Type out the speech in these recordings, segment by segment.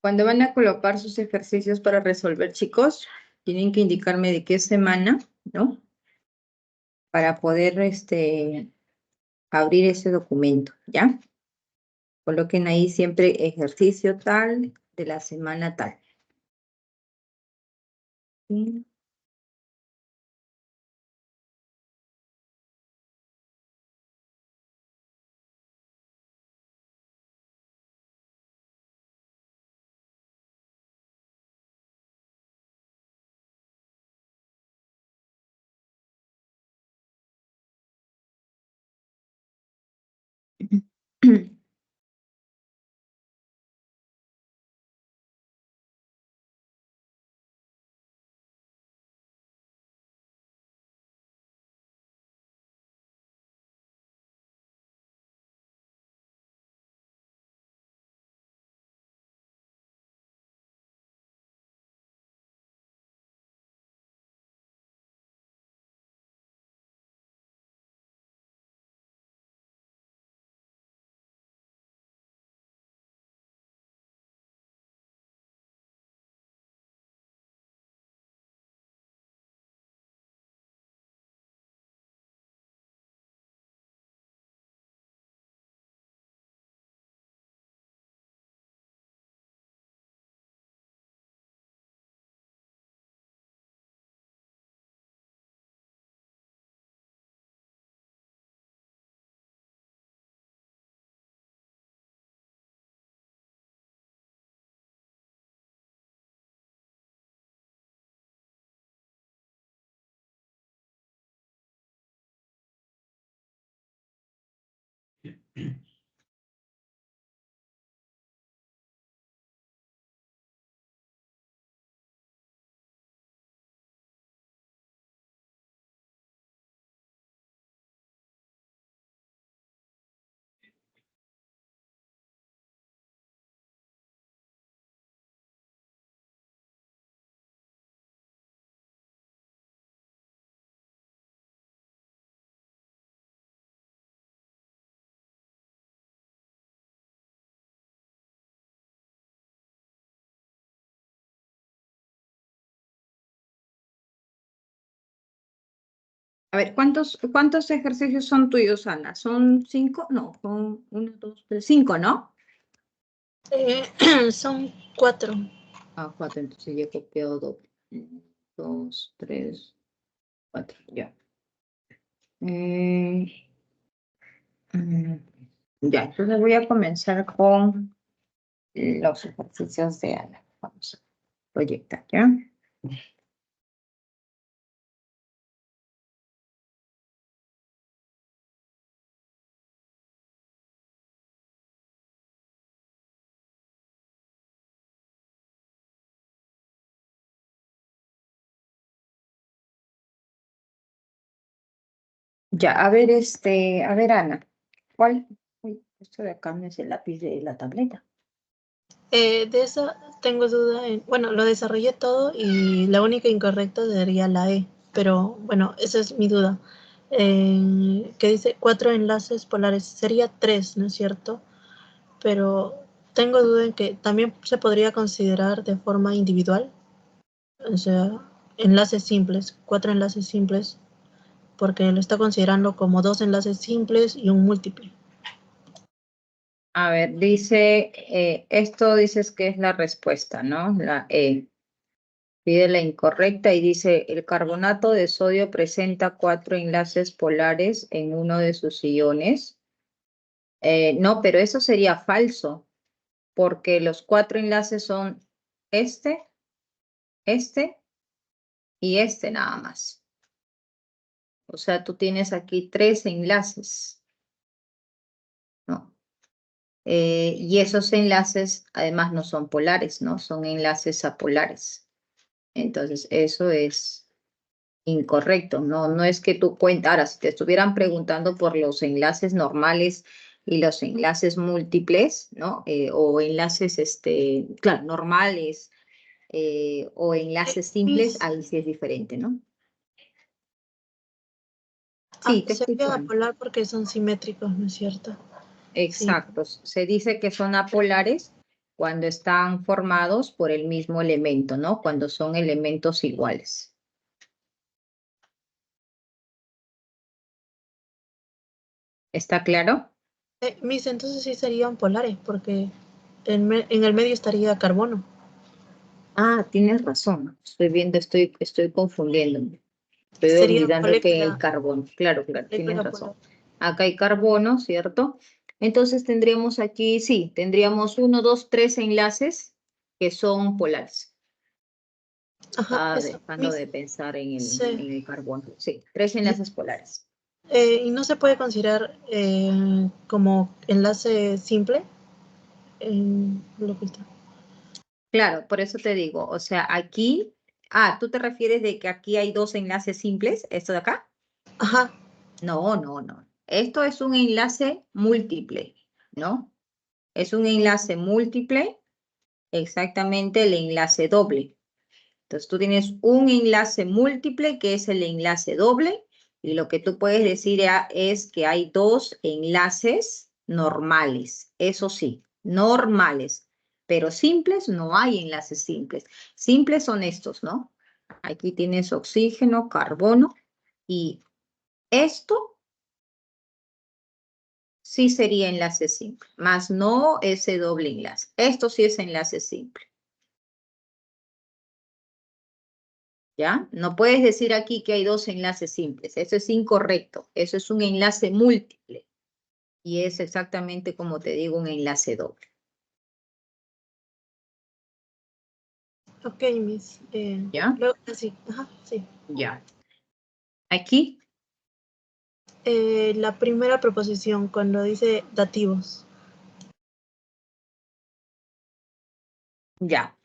Cuando van a colocar sus ejercicios para resolver, chicos, tienen que indicarme de qué semana, ¿no? Para poder abrir ese documento, ¿ya? Coloquen ahí siempre ejercicio tal de la semana tal. ¿Sí? A ver, ¿cuántos ejercicios son tuyos, Ana? ¿Son 5? No, son 1, 2, 3, 5, ¿no? Son 4. Ah, 4, entonces ya he copiado doble. 1, 2, 3, 4, ya. Ya, entonces voy a comenzar con los ejercicios de Ana. Vamos a proyectar, ¿ya? Ya, a ver, Ana, ¿cuál? Uy, esto de acá no es el lápiz de la tableta. De eso tengo duda. Bueno, lo desarrollé todo y la única incorrecta sería la E. Pero bueno, esa es mi duda. Que dice 4 enlaces polares. Sería 3, ¿no es cierto? Pero tengo duda en que también se podría considerar de forma individual. O sea, enlaces simples, 4 enlaces simples, porque lo está considerando como 2 enlaces simples y un múltiple. A ver, dice, esto dices que es la respuesta, ¿no? La E. Pide la incorrecta y dice, el carbonato de sodio presenta 4 enlaces polares en uno de sus iones. No, pero eso sería falso, porque los 4 enlaces son este, este y este nada más. O sea, tú tienes aquí 3 enlaces, ¿no? Y esos enlaces además no son polares, ¿no? Son enlaces apolares. Entonces, eso es incorrecto, ¿no? No es que tú cuentas, ahora, si te estuvieran preguntando por los enlaces normales y los enlaces múltiples, ¿no? O enlaces, claro, normales o enlaces simples, ahí sí es diferente, ¿no? Sí, te escucho, Sería Ana. polar porque son simétricos, ¿no es cierto? Sí. Exacto. Se dice que son apolares cuando están formados por el mismo elemento, ¿no? Cuando son elementos iguales. ¿Está claro? Miss, entonces sí serían polares, porque en el medio estaría carbono. Ah, tienes razón. Estoy viendo, estoy confundiéndome. Estoy Sería olvidando que el carbono. Claro, tienes molécula razón. polar. Acá hay carbono, ¿cierto? Entonces tendríamos aquí, sí, tendríamos 1, 2, 3 enlaces que son polares. Ajá, Estaba eso, dejando Miss. de pensar en Sí. el carbono. Sí, 3 Y, enlaces polares. y no se puede considerar como enlace simple lo que está. Claro, por eso te digo, o sea, aquí, ¿tú te refieres de que aquí hay 2 enlaces simples, esto de acá? Ajá, No, no, no. Esto es un enlace múltiple, ¿no? Es un enlace múltiple, exactamente el enlace doble. Entonces tú tienes un enlace múltiple que es el enlace doble y lo que tú puedes decir es que hay 2 enlaces normales, eso sí, normales, pero simples no hay enlaces simples. Simples son estos, ¿no? Aquí tienes oxígeno, carbono y esto sí sería enlace simple, más no ese doble enlace. Esto sí es enlace simple. ¿Ya? No puedes decir aquí que hay 2 enlaces simples. Eso es incorrecto. Eso es un enlace múltiple. Y es exactamente como te digo, un enlace doble. ok, Miss. ¿Ya? Luego, sí, ajá, sí. Ya. Aquí, La primera proposición, cuando dice dativos. ya.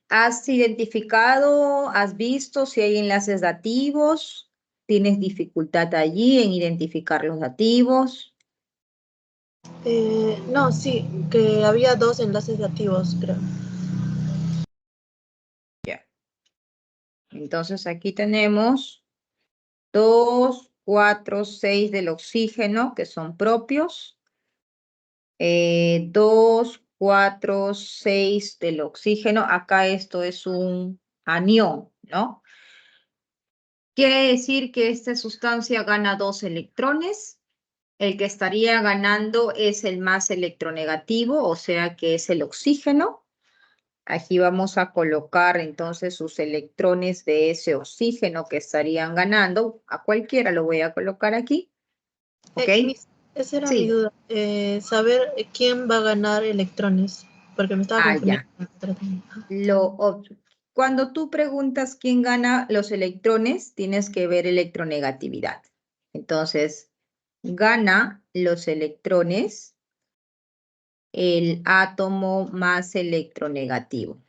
¿Has identificado, has visto si hay enlaces dativos? ¿Tienes dificultad allí en identificar los dativos? No, sí, que había 2 enlaces dativos, creo. Ya. Entonces aquí tenemos 2, 4, 6 del oxígeno, que son propios. 2, 4, 6 del oxígeno. Acá esto es un anión, ¿no? Quiere decir que esta sustancia gana 2 electrones. El que estaría ganando es el más electronegativo, o sea que es el oxígeno. Aquí vamos a colocar entonces sus electrones de ese oxígeno que estarían ganando. A cualquiera lo voy a colocar aquí. ¿Ok? Esa era mi Sí. duda. Saber quién va a ganar electrones, porque me estaba confundiendo. Ya. Cuando tú preguntas quién gana los electrones, tienes que ver electronegatividad. Entonces, gana los electrones el átomo más electronegativo.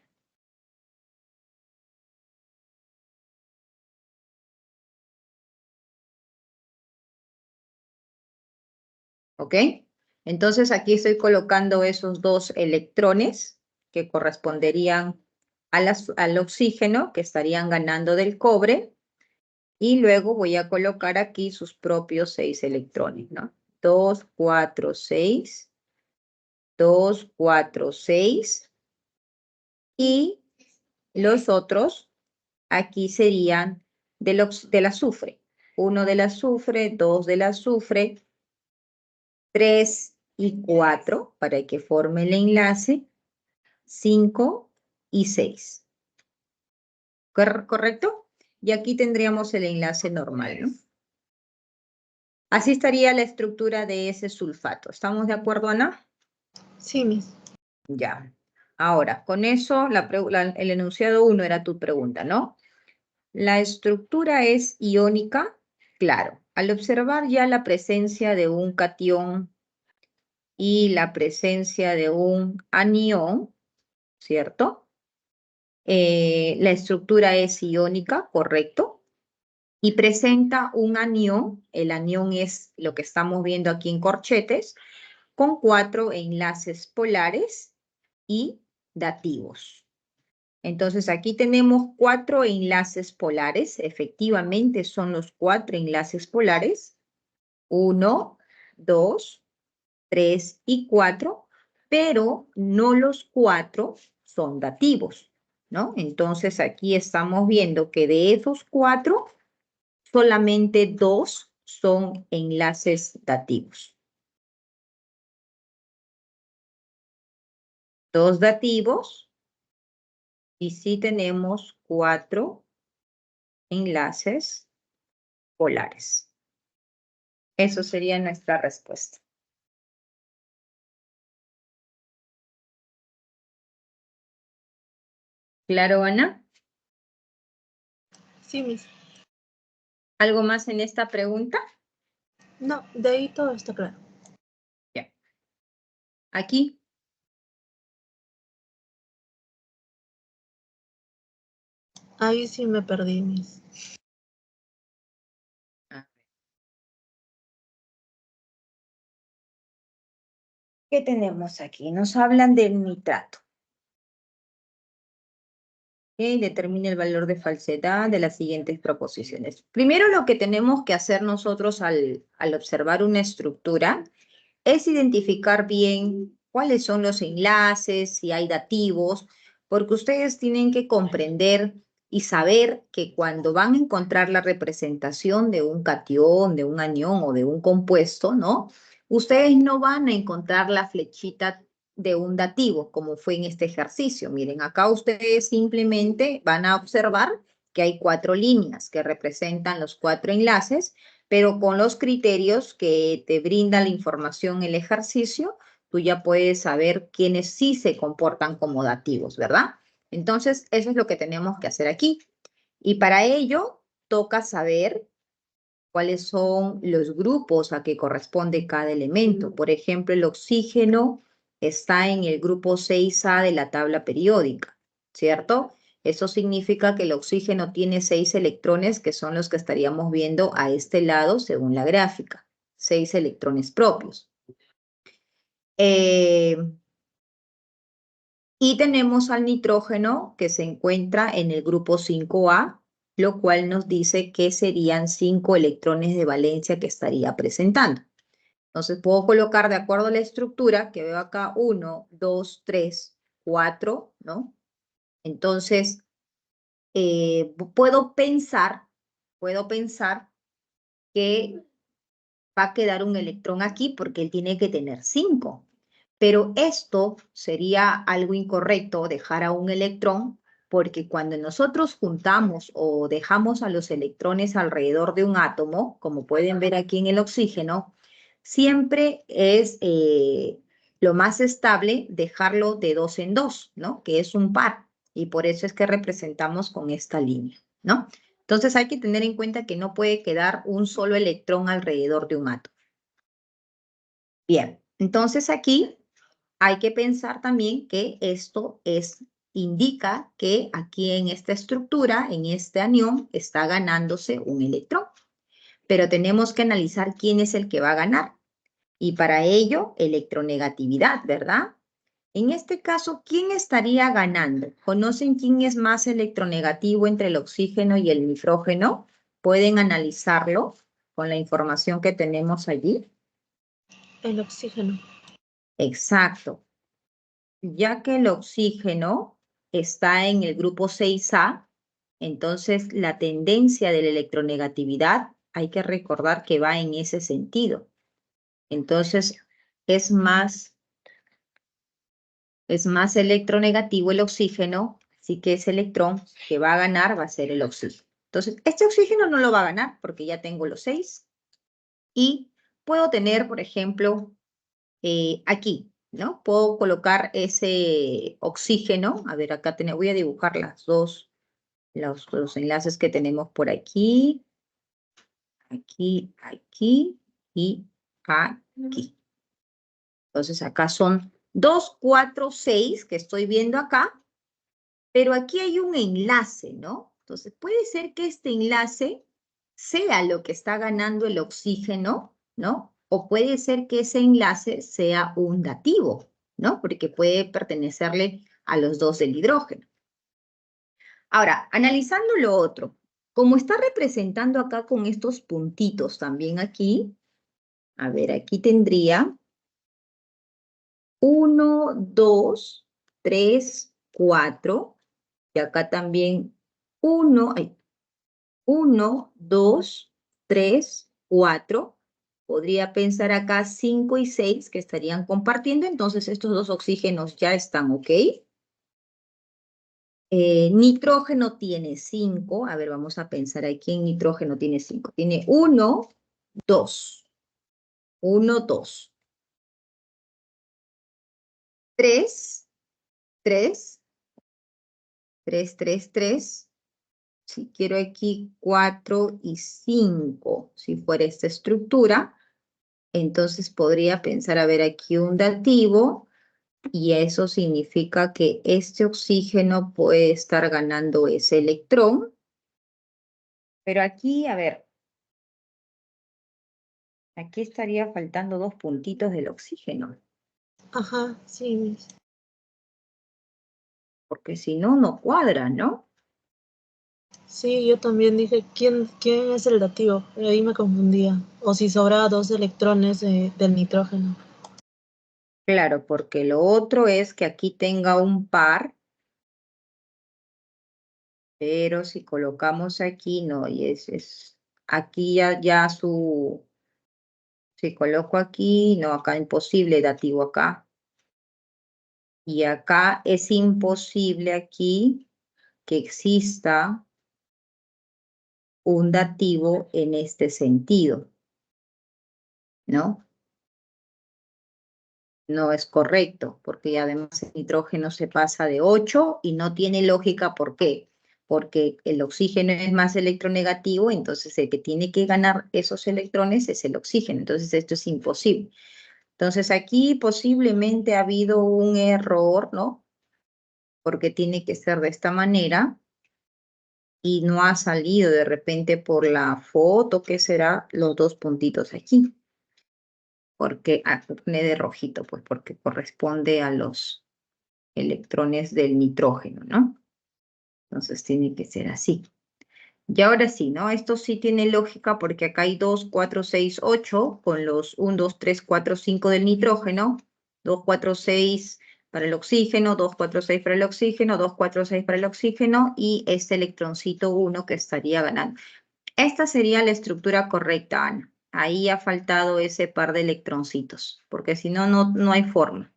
¿Ok? Entonces, aquí estoy colocando esos 2 electrones que corresponderían al oxígeno que estarían ganando del cobre. Y luego voy a colocar aquí sus propios 6 electrones, ¿no? 2, 4, 6, 2, 4, 6. Y los otros aquí serían del azufre. 1 del azufre, 2 del azufre, 3 y 4 para que forme el enlace, 5 y 6. ¿Correcto? Y aquí tendríamos el enlace normal, ¿no? Así estaría la estructura de ese sulfato. ¿Estamos de acuerdo, Ana? Sí, Miss. Ya. Ahora, con eso, el enunciado 1 era tu pregunta, ¿no? La estructura es iónica, claro. Al observar ya la presencia de un catión y la presencia de un anión, ¿cierto? La estructura es iónica, correcto. Y presenta un anión. El anión es lo que estamos viendo aquí en corchetes, con 4 enlaces polares y dativos. Entonces aquí tenemos 4 enlaces polares, efectivamente son los 4 enlaces polares, 1, 2, 3 y 4, pero no los 4 son dativos, ¿no? Entonces aquí estamos viendo que de esos 4, solamente 2 son enlaces dativos. 2 dativos y sí tenemos 4 enlaces polares. Eso sería nuestra respuesta. ¿Claro, Ana? Sí, Miss. ¿Algo más en esta pregunta? No, de ahí todo está claro. Ya. Aquí. Ahí sí me perdí, Miss. ¿Qué tenemos aquí? Nos hablan del nitrato. Determina el valor de falsedad de las siguientes proposiciones. Primero, lo que tenemos que hacer nosotros al observar una estructura es identificar bien cuáles son los enlaces, si hay dativos, porque ustedes tienen que comprender y saber que cuando van a encontrar la representación de un catión, de un anión o de un compuesto, ¿no? Ustedes no van a encontrar la flechita de un dativo, como fue en este ejercicio. Miren, acá ustedes simplemente van a observar que hay 4 líneas que representan los 4 enlaces, pero con los criterios que te brinda la información el ejercicio, tú ya puedes saber quiénes sí se comportan como dativos, ¿verdad? Entonces, eso es lo que tenemos que hacer aquí. Y para ello, toca saber cuáles son los grupos a que corresponde cada elemento. Por ejemplo, el oxígeno está en el grupo 6A de la tabla periódica, ¿cierto? Eso significa que el oxígeno tiene 6 electrones, que son los que estaríamos viendo a este lado según la gráfica, 6 electrones propios. Y tenemos al nitrógeno que se encuentra en el grupo 5A, lo cual nos dice que serían 5 electrones de valencia que estaría presentando. Entonces puedo colocar de acuerdo a la estructura que veo acá 1, 2, 3, 4, ¿no? Entonces puedo pensar que va a quedar un electrón aquí porque él tiene que tener 5. Pero esto sería algo incorrecto, dejar a un electrón, porque cuando nosotros juntamos o dejamos a los electrones alrededor de un átomo, como pueden ver aquí en el oxígeno, siempre es lo más estable dejarlo de 2 en 2, ¿no? Que es un par, y por eso es que representamos con esta línea, ¿no? Entonces hay que tener en cuenta que no puede quedar un solo electrón alrededor de un átomo. Bien, entonces aquí hay que pensar también que esto indica que aquí en esta estructura, en este anión, está ganándose un electrón. Pero tenemos que analizar quién es el que va a ganar. Y para ello, electronegatividad, ¿verdad? En este caso, ¿quién estaría ganando? ¿Conocen quién es más electronegativo entre el oxígeno y el nitrógeno? ¿Pueden analizarlo con la información que tenemos allí? El oxígeno. Exacto. Ya que el oxígeno está en el grupo 6A, entonces la tendencia de la electronegatividad hay que recordar que va en ese sentido. Entonces es más electronegativo el oxígeno, así que ese electrón que va a ganar va a ser el oxígeno. Entonces este oxígeno no lo va a ganar porque ya tengo los 6 y puedo tener, por ejemplo, aquí, ¿no? Puedo colocar ese oxígeno. A ver, acá voy a dibujar los enlaces que tenemos por aquí, aquí, aquí y aquí. Entonces acá son 2, 4, 6 que estoy viendo acá, pero aquí hay un enlace, ¿no? Entonces puede ser que este enlace sea lo que está ganando el oxígeno, ¿no? O puede ser que ese enlace sea un dativo, ¿no? Porque puede pertenecerle a los dos del hidrógeno. Ahora, analizando lo otro, como está representando acá con estos puntitos también aquí, a ver, aquí tendría 1, 2, 3, 4. Y acá también 1, 1, 2, 3, 4. Podría pensar acá 5 y 6 que estarían compartiendo. Entonces estos dos oxígenos ya están, ¿ok? Nitrógeno tiene 5. A ver, vamos a pensar aquí en nitrógeno tiene 5. Tiene 1, 2. 1, 2. 3, 3. 3, 3, 3. Si quiero aquí 4 y 5, si fuera esta estructura, entonces podría pensar, a ver, aquí un dativo, y eso significa que este oxígeno puede estar ganando ese electrón. Pero aquí, a ver, aquí estaría faltando 2 puntitos del oxígeno, Ajá, sí, Miss. porque si no, no cuadra, ¿no? Sí, yo también dije, ¿quién es el dativo? Pero ahí me confundía. O si sobraba 2 electrones del nitrógeno. Claro, porque lo otro es que aquí tenga un par, pero si colocamos aquí, no, y aquí ya si coloco aquí, no, acá imposible, dativo acá. Y acá es imposible aquí que exista un dativo en este sentido, ¿no? No es correcto, porque además el nitrógeno se pasa de 8 y no tiene lógica. ¿Por qué? Porque el oxígeno es más electronegativo, entonces el que tiene que ganar esos electrones es el oxígeno. Entonces esto es imposible. Entonces aquí posiblemente ha habido un error, ¿no? Porque tiene que ser de esta manera y no ha salido de repente por la foto, ¿qué será? Los 2 puntitos aquí. Porque pone de rojito, pues porque corresponde a los electrones del nitrógeno, ¿no? Entonces tiene que ser así. Y ahora sí, ¿no? Esto sí tiene lógica porque acá hay 2, 4, 6, 8 con los 1, 2, 3, 4, 5 del nitrógeno, 2, 4, 6 para el oxígeno, 2, 4, 6 para el oxígeno, 2, 4, 6 para el oxígeno y este electroncito 1 que estaría ganando. Esta sería la estructura correcta, Ana. Ahí ha faltado ese par de electroncitos, porque si no, no hay forma.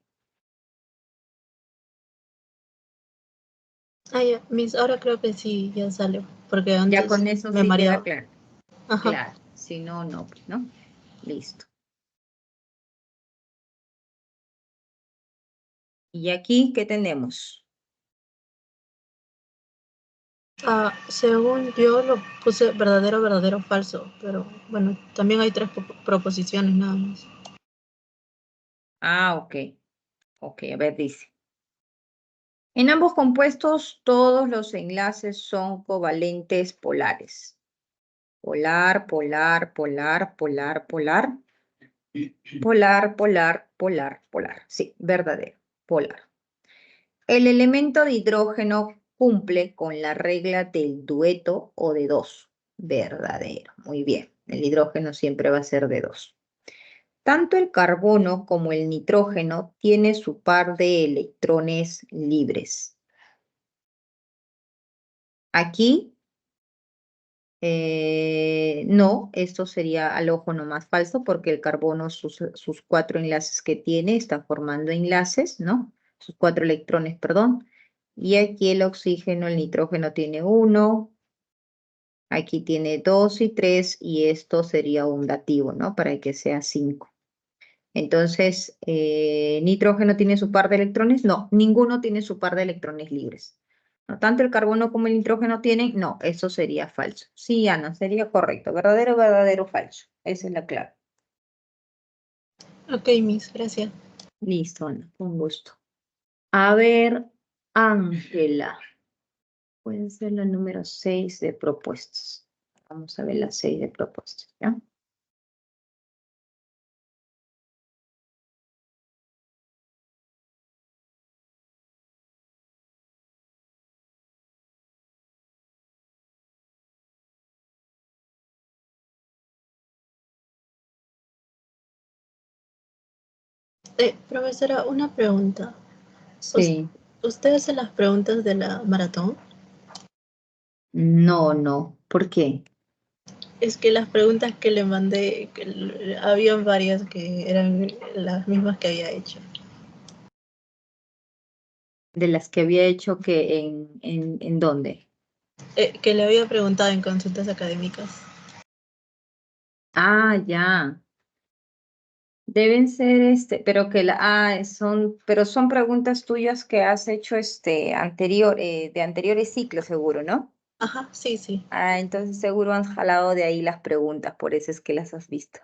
Ah, ya, Miss, ahora creo que sí, ya salió. Porque Ya antes con eso me sí queda mareaba. claro. Ajá. Claro, si no, no, pues, ¿no? Listo. ¿Y aquí qué tenemos? Ah, según yo lo puse verdadero, verdadero, falso. Pero bueno, también hay 3 proposiciones nada más. Ah, ok. Ok, a ver, dice. En ambos compuestos, todos los enlaces son covalentes polares. Polar, polar, polar, polar, polar. Polar, polar, polar, polar. Sí, verdadero, polar. El elemento de hidrógeno cumple con la regla del dueto o de dos. Verdadero, muy bien. El hidrógeno siempre va a ser de dos. Tanto el carbono como el nitrógeno tiene su par de electrones libres. Aquí, no, esto sería al ojo nomás falso porque el carbono, sus 4 enlaces que tiene, está formando enlaces, ¿no? Sus 4 electrones, perdón. Y aquí el oxígeno, el nitrógeno tiene 1, aquí tiene 2 y 3, y esto sería un dativo, ¿no? Para que sea 5. Entonces, ¿nitrógeno tiene su par de electrones? No, ninguno tiene su par de electrones libres. No, tanto el carbono como el nitrógeno tienen, no, eso sería falso. Sí, Ana, sería correcto. Verdadero, verdadero, falso. Esa es la clave. Ok, Miss, gracias. Listo, Ana, con gusto. A ver, Ángela. Puede ser la número 6 de propuestas. Vamos a ver la 6 de propuestas, ¿ya? Profesora, una pregunta. ¿Us- Sí. ¿Usted hace las preguntas de la maratón? No, no. ¿Por qué? Es que las preguntas que le mandé, habían varias que eran las mismas que había hecho. De las que había hecho que ¿en dónde? Que le había preguntado en consultas académicas. Ah, ya. Deben ser pero pero son preguntas tuyas que has hecho de anteriores ciclos, seguro, ¿no? Ajá, sí, sí. Ah, entonces seguro han jalado de ahí las preguntas, por eso es que las has visto.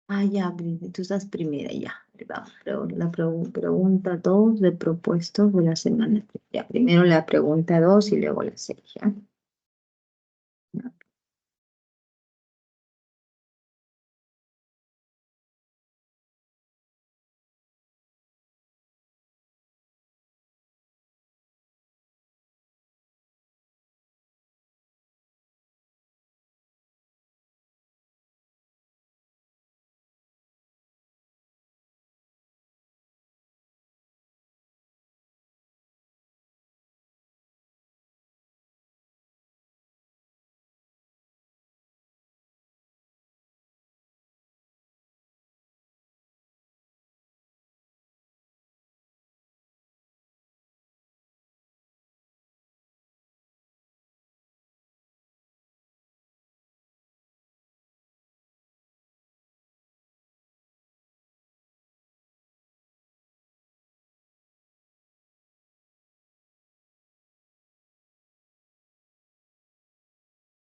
Ah, ya, tú estás primera, ya. Vamos, pregunta 2 de propuestos de la semana. Ya, primero la pregunta 2 y luego la 6, ¿ya?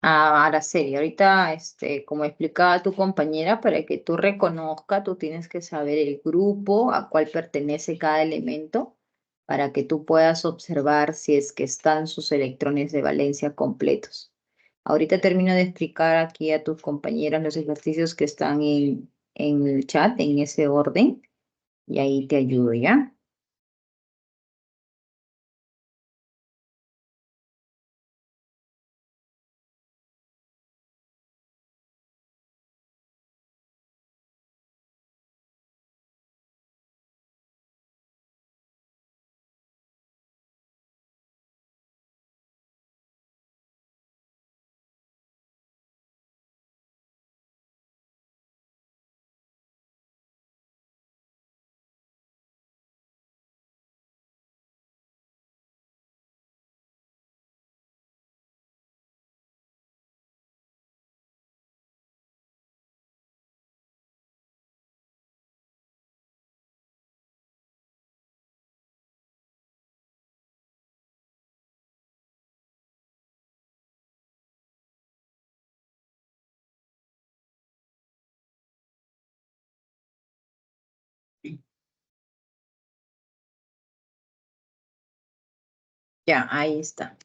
Ah, Araceli, ahorita, como explicaba tu compañera, para que tú reconozcas, tú tienes que saber el grupo a cuál pertenece cada elemento, para que tú puedas observar si es que están sus electrones de valencia completos. Ahorita termino de explicar aquí a tus compañeras los ejercicios que están en el chat, en ese orden, y ahí te ayudo, ¿ya? Ya, ahí está.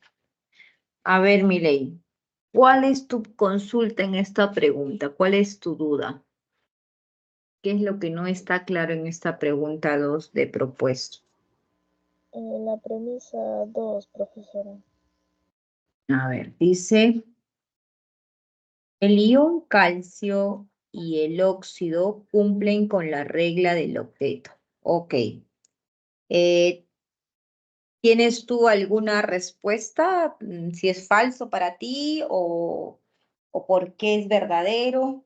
A ver, Milei, ¿cuál es tu consulta en esta pregunta? ¿Cuál es tu duda? ¿Qué es lo que no está claro en esta pregunta 2 de propuesto? La premisa 2, profesora. A ver, dice, el ion calcio y el óxido cumplen con la regla del octeto. Ok. Eh, ¿Tienes tú alguna respuesta? Si es falso para ti o por qué es verdadero.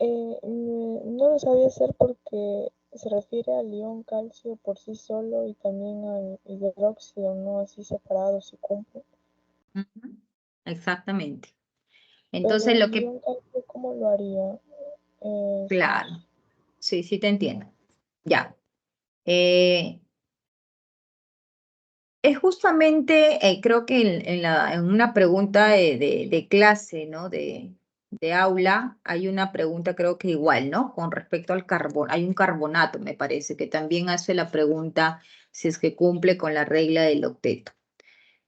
No lo sabía hacer porque se refiere al ion calcio por sí solo y también al hidróxido, no así separados si cumple. Ujú. Exactamente. Pero Entonces, el ion calcio, ¿cómo lo haría? claro, sí, sí te entiendo. Ya. Eh, Es justamente, creo que en una pregunta de clase, ¿no? De aula, hay una pregunta, creo que igual, ¿no? Con respecto al carbón. Hay un carbonato, me parece, que también hace la pregunta si es que cumple con la regla del octeto.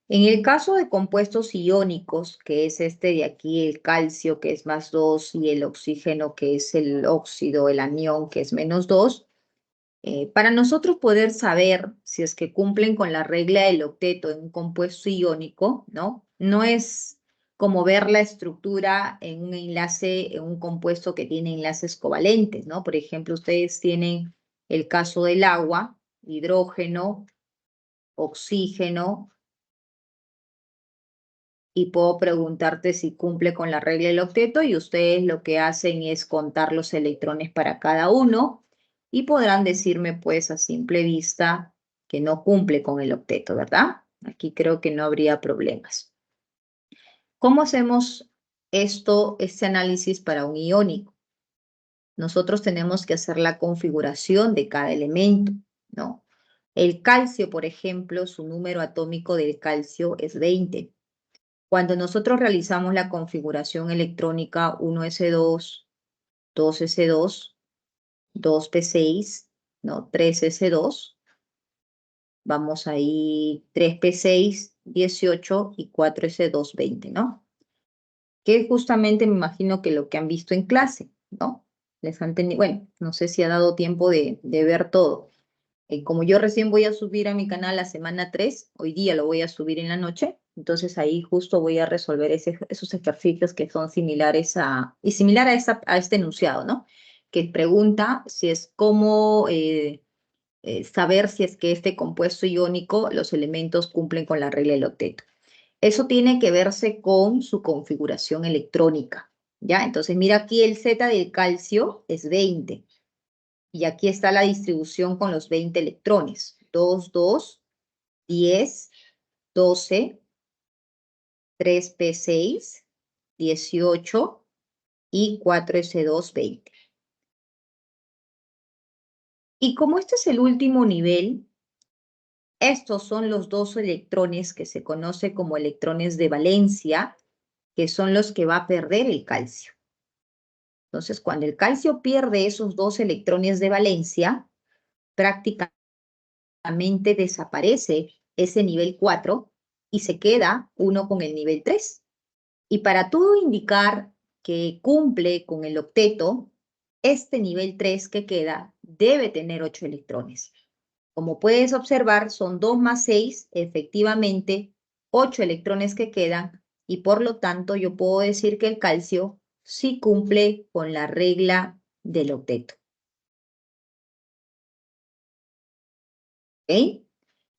En el caso de compuestos iónicos, que es este de aquí, el calcio, que es +2, y el oxígeno, que es el óxido, el anión, que es -2, Para nosotros poder saber si es que cumplen con la regla del octeto en un compuesto iónico, ¿no? No es como ver la estructura en un enlace, en un compuesto que tiene enlaces covalentes, ¿no? Por ejemplo, ustedes tienen el caso del agua, hidrógeno, oxígeno, y puedo preguntarte si cumple con la regla del octeto y ustedes lo que hacen es contar los electrones para cada uno y podrán decirme pues a simple vista que no cumple con el octeto, ¿verdad? Aquí creo que no habría problemas. ¿Cómo hacemos este análisis para un iónico? Nosotros tenemos que hacer la configuración de cada elemento, ¿no? El calcio, por ejemplo, su número atómico del calcio es 20. Cuando nosotros realizamos la configuración electrónica 1s2, 2s2, 2p6, ¿no? 3s2, vamos ahí 3p6, 18 y 4s2, 20, ¿no? Que es justamente me imagino que lo que han visto en clase, ¿no? Les han tenido, bueno, no sé si ha dado tiempo de ver todo. Como yo recién voy a subir a mi canal la semana 3, hoy día lo voy a subir en la noche, entonces ahí justo voy a resolver esos ejercicios que son similares similar a este enunciado, ¿no? Que pregunta si es cómo saber si es que este compuesto iónico, los elementos cumplen con la regla del octeto. Eso tiene que verse con su configuración electrónica, ¿ya? Entonces mira aquí el Z del calcio es 20. Y aquí está la distribución con los 20 electrones. 2, 2, 10, 12, 3p6, 18 y 4s2, 20. Y como este es el último nivel, estos son los dos electrones que se conoce como electrones de valencia, que son los que va a perder el calcio. Entonces, cuando el calcio pierde esos dos electrones de valencia, prácticamente desaparece ese nivel 4 y se queda uno con el nivel 3. Y para todo indicar que cumple con el octeto, este nivel 3 que queda debe tener 8 electrones. Como puedes observar, son 2 más 6, efectivamente 8 electrones que quedan y por lo tanto yo puedo decir que el calcio sí cumple con la regla del octeto. ¿Ok?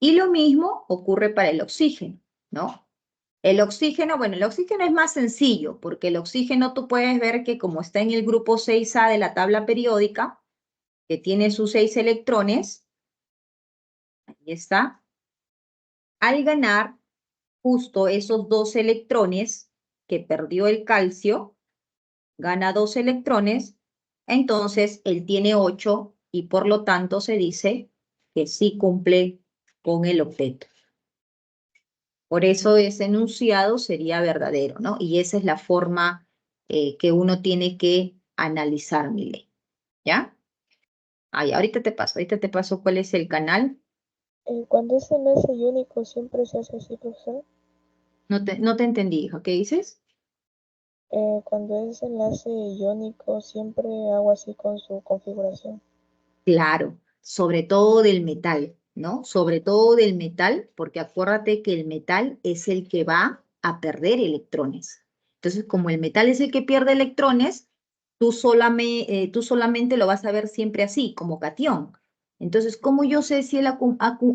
Y lo mismo ocurre para el oxígeno, ¿no? El oxígeno, bueno, el oxígeno es más sencillo porque el oxígeno tú puedes ver que como está en el grupo 6A de la tabla periódica, que tiene sus 6 electrones, ahí está, al ganar justo esos 2 electrones que perdió el calcio, gana 2 electrones, entonces él tiene 8 y por lo tanto se dice que sí cumple con el octeto. Por eso ese enunciado sería verdadero, ¿no? Y esa es la forma que uno tiene que analizar, Mile. ¿Ya? Ay, ahorita te paso cuál es el canal. Cuando es enlace iónico siempre se hace así, profesor. No te entendí, hija. ¿Qué dices? Cuando es enlace iónico siempre hago así con su configuración. Claro, sobre todo del metal, ¿no? Sobre todo del metal, porque acuérdate que el metal es el que va a perder electrones. Entonces, como el metal es el que pierde electrones, tú solamente lo vas a ver siempre así, como catión. Entonces, ¿cómo yo sé si él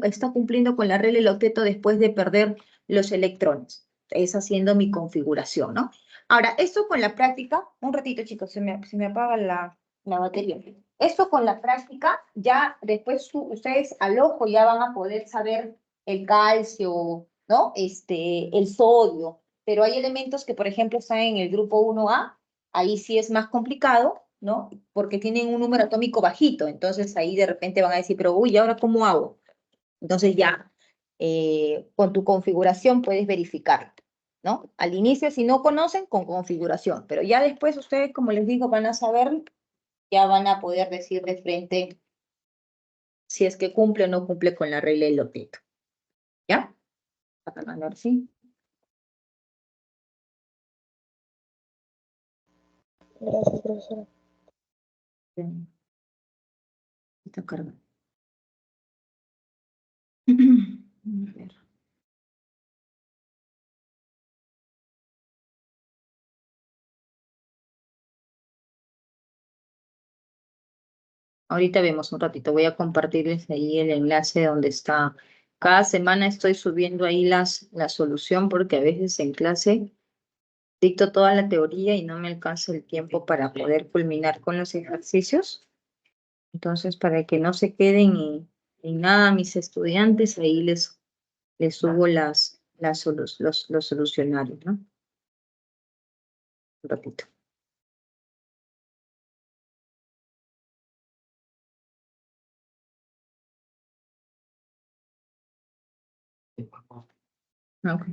está cumpliendo con la regla del octeto después de perder los electrones? Es haciendo mi configuración, ¿no? Ahora, esto con la práctica, un ratito, chicos, se me apaga la batería. Esto con la práctica, ya después ustedes al ojo ya van a poder saber el calcio, ¿no? El sodio, pero hay elementos que, por ejemplo, están en el grupo 1A, ahí sí es más complicado, ¿no? Porque tienen un número atómico bajito, entonces ahí de repente van a decir, pero uy, ¿ahora cómo hago? Entonces ya con tu configuración puedes verificar, ¿no? Al inicio, si no conocen, con configuración, pero ya después ustedes, como les digo, van a saber, ya van a poder decir de frente si es que cumple o no cumple con la regla del octeto. ¿Ya? Para ganar, sí. Gracias, profesora. Está cargando. A ver. Ahorita vemos un ratito, voy a compartirles ahí el enlace donde está. Cada semana estoy subiendo ahí la solución porque a veces en clase dicto toda la teoría y no me alcanza el tiempo para poder culminar con los ejercicios. Entonces, para que no se queden en nada mis estudiantes, ahí les subo los solucionarios, ¿no? Un ratito. Ok.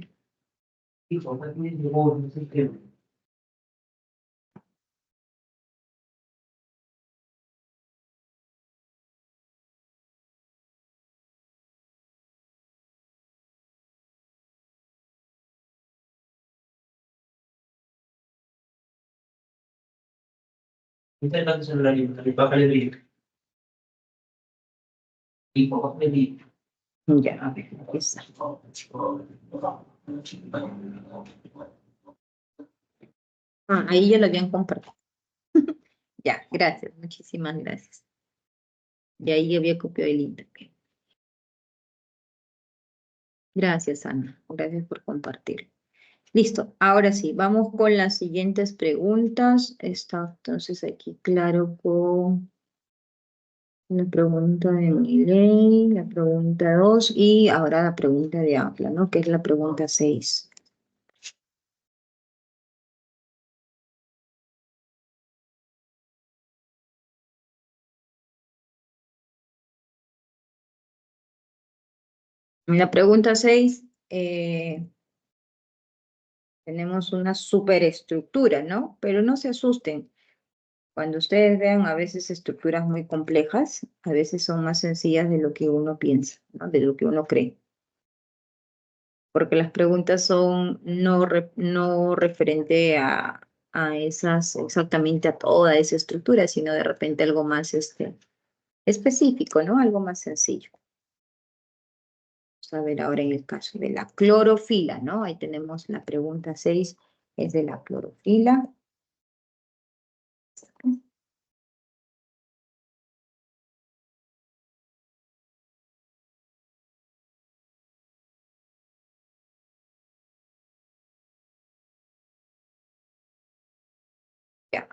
Intenta el celular y bájale el brillo. Y bájale el brillo. Ya, a ver, aquí está. Ahí ya lo habían compartido. Ya, gracias, muchísimas gracias. Y ahí había copiado el link también. Gracias, Ana. Gracias por compartir. Listo, ahora sí, vamos con las siguientes preguntas. Está entonces aquí claro con la pregunta de Miley, la pregunta 2 y ahora la pregunta de Apla, ¿no? Que es la pregunta 6. En la pregunta 6 tenemos una superestructura, ¿no? Pero no se asusten. Cuando ustedes vean a veces estructuras muy complejas, a veces son más sencillas de lo que uno piensa, ¿no? De lo que uno cree. Porque las preguntas son no referente a esas, exactamente a toda esa estructura, sino de repente algo más específico, ¿no? Algo más sencillo. Vamos a ver ahora en el caso de la clorofila, ¿no? Ahí tenemos la pregunta 6, es de la clorofila. Ya.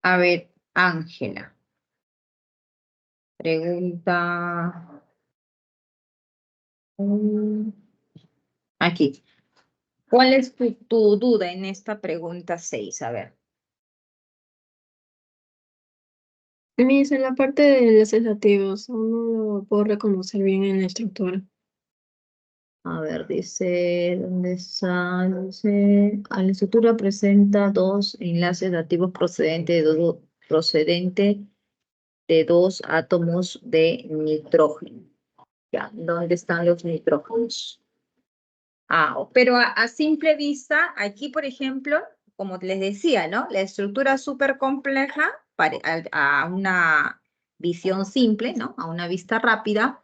A ver, Ángela. Pregunta. Aquí. ¿Cuál es tu duda en esta pregunta 6? A ver. Miss, en la parte de los sensativos, aún no lo puedo reconocer bien en la estructura. A ver, dice, ¿dónde está? Dice, a la estructura presenta dos enlaces activos procedente de dos átomos de nitrógeno. Ya, ¿dónde están los nitrógenos? Pero a simple vista, aquí, por ejemplo, como les decía, ¿no? La estructura es súper compleja a una visión simple, ¿no? A una vista rápida,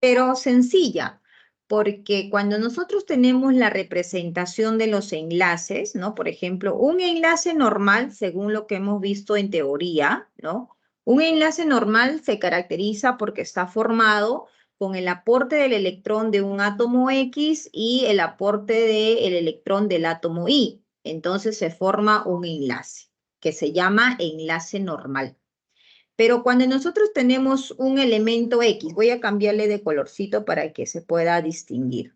pero sencilla, porque cuando nosotros tenemos la representación de los enlaces, ¿no? Por ejemplo, un enlace normal, según lo que hemos visto en teoría, ¿no? Un enlace normal se caracteriza porque está formado con el aporte del electrón de un átomo X y el aporte del electrón del átomo Y. Entonces se forma un enlace que se llama enlace normal. Pero cuando nosotros tenemos un elemento X, voy a cambiarle de colorcito para que se pueda distinguir.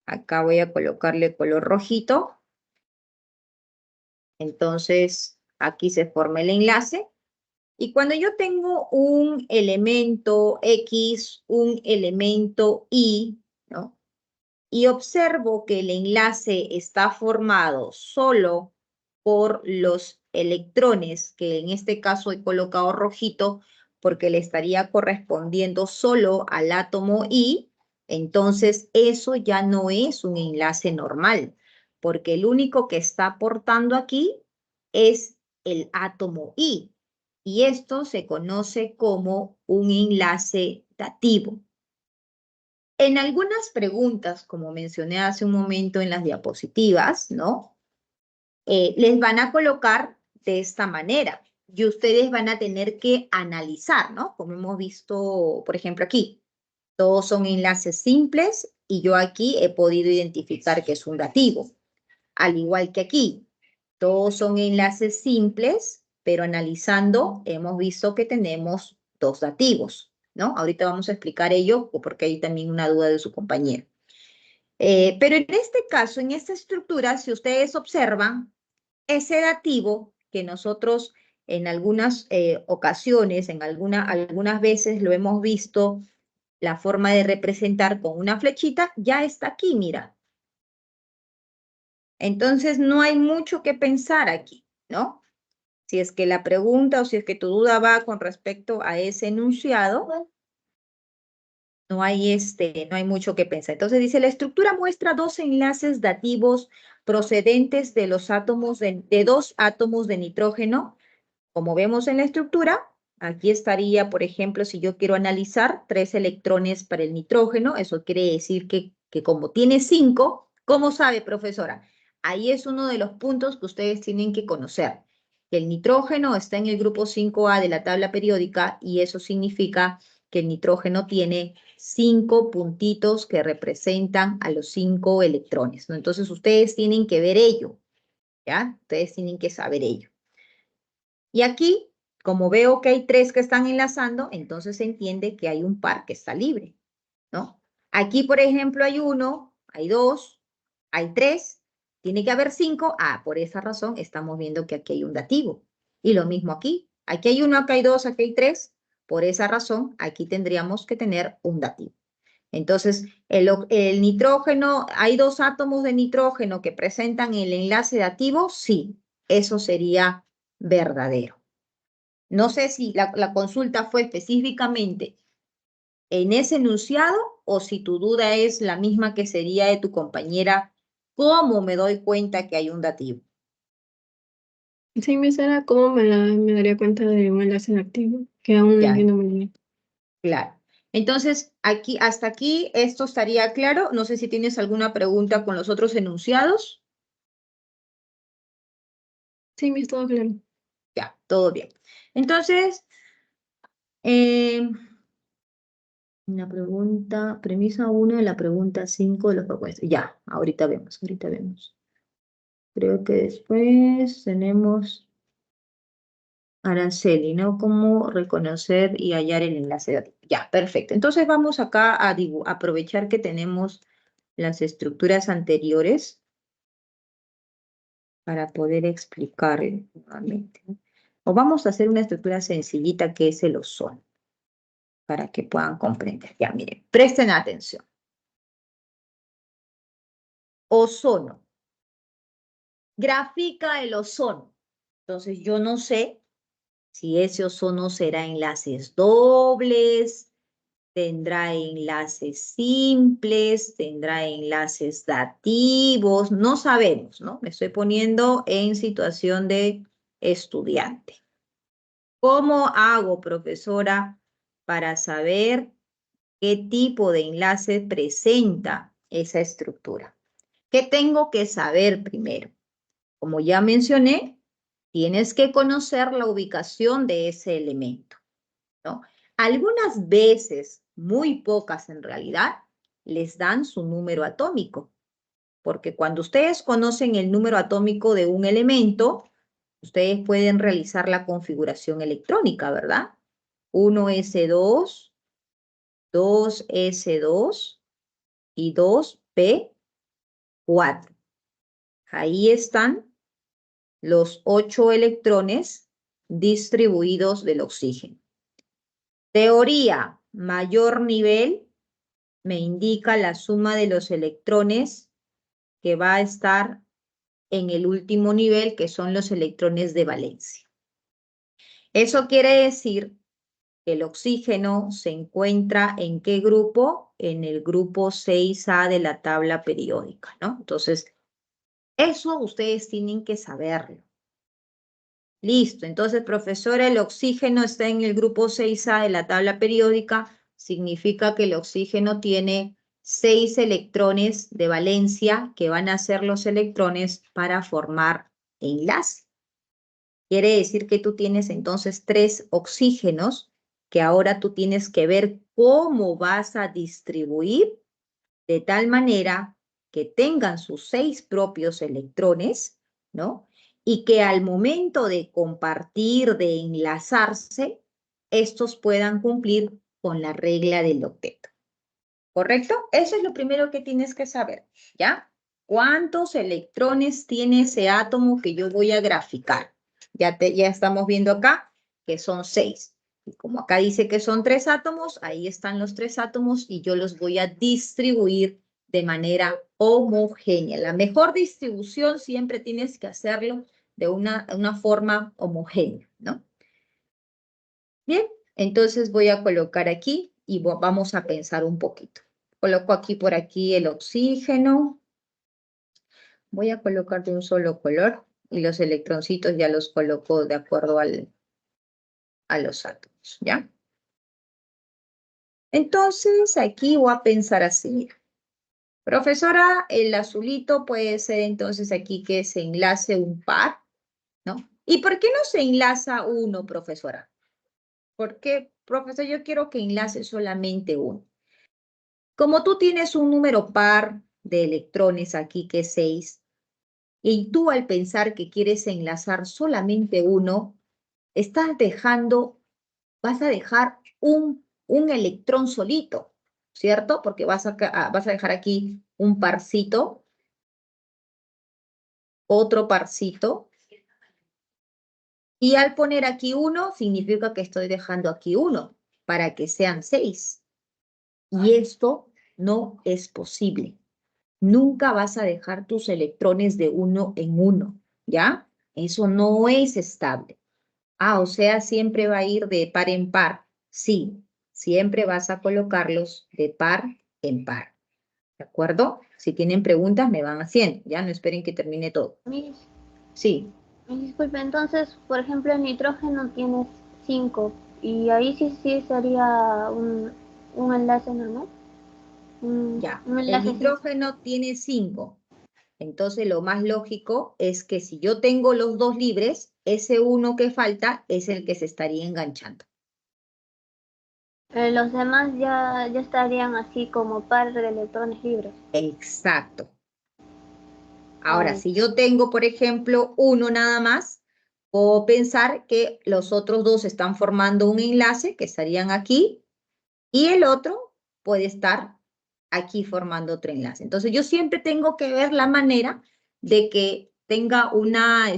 Acá voy a colocarle color rojito. Entonces, aquí se forma el enlace. Y cuando yo tengo un elemento X, un elemento Y, ¿no? Y observo que el enlace está formado solo por los electrones, que en este caso he colocado rojito porque le estaría correspondiendo solo al átomo Y, entonces eso ya no es un enlace normal, porque el único que está aportando aquí es el átomo I. Y esto se conoce como un enlace dativo. En algunas preguntas, como mencioné hace un momento en las diapositivas, ¿no? Les van a colocar de esta manera y ustedes van a tener que analizar, ¿no? Como hemos visto, por ejemplo, aquí. Todos son enlaces simples y yo aquí he podido identificar que es un dativo. Al igual que aquí, todos son enlaces simples, pero analizando hemos visto que tenemos dos dativos, ¿no? Ahorita vamos a explicar ello porque hay también una duda de su compañero. Pero en este caso, en esta estructura, si ustedes observan, ese dativo que nosotros en algunas ocasiones, algunas veces lo hemos visto, la forma de representar con una flechita, ya está aquí, mira. Entonces no hay mucho que pensar aquí, ¿no? Si es que la pregunta o si es que tu duda va con respecto a ese enunciado, no hay mucho que pensar. Entonces dice, la estructura muestra dos enlaces dativos procedentes de los átomos de dos átomos de nitrógeno. Como vemos en la estructura, aquí estaría, por ejemplo, si yo quiero analizar 3 electrones para el nitrógeno, eso quiere decir que como tiene 5, ¿cómo sabe, profesora? Ahí es uno de los puntos que ustedes tienen que conocer. Que el nitrógeno está en el grupo 5A de la tabla periódica y eso significa que el nitrógeno tiene 5 puntitos que representan a los 5 electrones, ¿no? Entonces ustedes tienen que ver ello, ¿ya? Ustedes tienen que saber ello. Y aquí, como veo que hay 3 que están enlazando, entonces se entiende que hay un par que está libre, ¿no? Aquí, por ejemplo, hay 1, hay 2, hay 3, tiene que haber 5. Ah, por esa razón estamos viendo que aquí hay un dativo. Y lo mismo aquí. Aquí hay 1, acá hay 2, aquí hay 3. Por esa razón, aquí tendríamos que tener un dativo. Entonces, el nitrógeno, ¿hay 2 átomos de nitrógeno que presentan el enlace dativo? Sí, eso sería verdadero. No sé si la consulta fue específicamente en ese enunciado o si tu duda es la misma que sería de tu compañera, ¿cómo me doy cuenta que hay un dativo? Sí, me será cómo me daría cuenta de un enlace activo, que aún no Ya, entiendo muy bien. claro. Entonces, aquí, hasta aquí, esto estaría claro. No sé si tienes alguna pregunta con los otros enunciados. Sí, me está claro. Ya, todo bien. Entonces, la pregunta, premisa 1 de la pregunta 5 de los propuestos. Ya, ahorita vemos, ahorita vemos. Creo que después tenemos Araceli, ¿no? Cómo reconocer y hallar el enlace de ya, perfecto. Entonces vamos acá a aprovechar que tenemos las estructuras anteriores para poder explicar nuevamente, ¿no? O vamos a hacer una estructura sencillita que es el ozono, para que puedan comprender. Ya, miren, presten atención. Ozono. Grafica el ozono. Entonces yo no sé si ese ozono será enlaces dobles, tendrá enlaces simples, tendrá enlaces dativos, no sabemos, ¿no? Me estoy poniendo en situación de estudiante. ¿Cómo hago, profesora, para saber qué tipo de enlace presenta esa estructura? ¿Qué tengo que saber primero? Como ya mencioné, tienes que conocer la ubicación de ese elemento, ¿no? Algunas veces, muy pocas en realidad, les dan su número atómico, porque cuando ustedes conocen el número atómico de un elemento, ustedes pueden realizar la configuración electrónica, ¿verdad? 1s2, 2s2 y 2p4. Ahí están los 8 electrones distribuidos del oxígeno. Teoría, mayor nivel me indica la suma de los electrones que va a estar en el último nivel, que son los electrones de valencia. Eso quiere decir que el oxígeno se encuentra ¿en qué grupo? En el grupo 6A de la tabla periódica, ¿no? Entonces, eso ustedes tienen que saberlo. Listo. Entonces, profesora, el oxígeno está en el grupo 6A de la tabla periódica. Significa que el oxígeno tiene 6 electrones de valencia que van a ser los electrones para formar enlace. Quiere decir que tú tienes entonces 3 oxígenos que ahora tú tienes que ver cómo vas a distribuir de tal manera que tengan sus 6 propios electrones, ¿no? Y que al momento de compartir, de enlazarse, estos puedan cumplir con la regla del octeto. ¿Correcto? Eso es lo primero que tienes que saber, ¿ya? ¿Cuántos electrones tiene ese átomo que yo voy a graficar? Ya estamos viendo acá que son 6. Y como acá dice que son 3 átomos, ahí están los 3 átomos y yo los voy a distribuir de manera homogénea. La mejor distribución siempre tienes que hacerlo de una forma homogénea, ¿no? Bien, entonces voy a colocar aquí y vamos a pensar un poquito. Coloco aquí por aquí el oxígeno. Voy a colocar de un solo color y los electroncitos ya los coloco de acuerdo a los átomos, ¿ya? Entonces aquí voy a pensar así, mira. Profesora, el azulito puede ser entonces aquí que se enlace un par, ¿no? ¿Y por qué no se enlaza uno, profesora? Porque, profesor, yo quiero que enlace solamente uno. Como tú tienes un número par de electrones aquí que es 6, y tú al pensar que quieres enlazar solamente uno, vas a dejar un electrón solito, ¿cierto? Porque vas a dejar aquí un parcito, otro parcito, y al poner aquí uno, significa que estoy dejando aquí uno, para que sean 6. Y esto no es posible. Nunca vas a dejar tus electrones de uno en uno, ¿ya? Eso no es estable. Ah, o sea, siempre va a ir de par en par. Sí, siempre vas a colocarlos de par en par. ¿De acuerdo? Si tienen preguntas, me van haciendo. Ya no esperen que termine todo. Miss, Sí, disculpe, entonces, por ejemplo, el nitrógeno tiene 5 y ahí sí sería un enlace normal. ya. Un El enlace así. nitrógeno tiene 5. Entonces, lo más lógico es que si yo tengo los dos libres, ese uno que falta es el que se estaría enganchando. Los demás ya estarían así como par de electrones libres. Exacto. Ahora, Ay, si yo tengo, por ejemplo, uno nada más, puedo pensar que los otros dos están formando un enlace que estarían aquí y el otro puede estar aquí formando otro enlace. Entonces, yo siempre tengo que ver la manera de que tenga una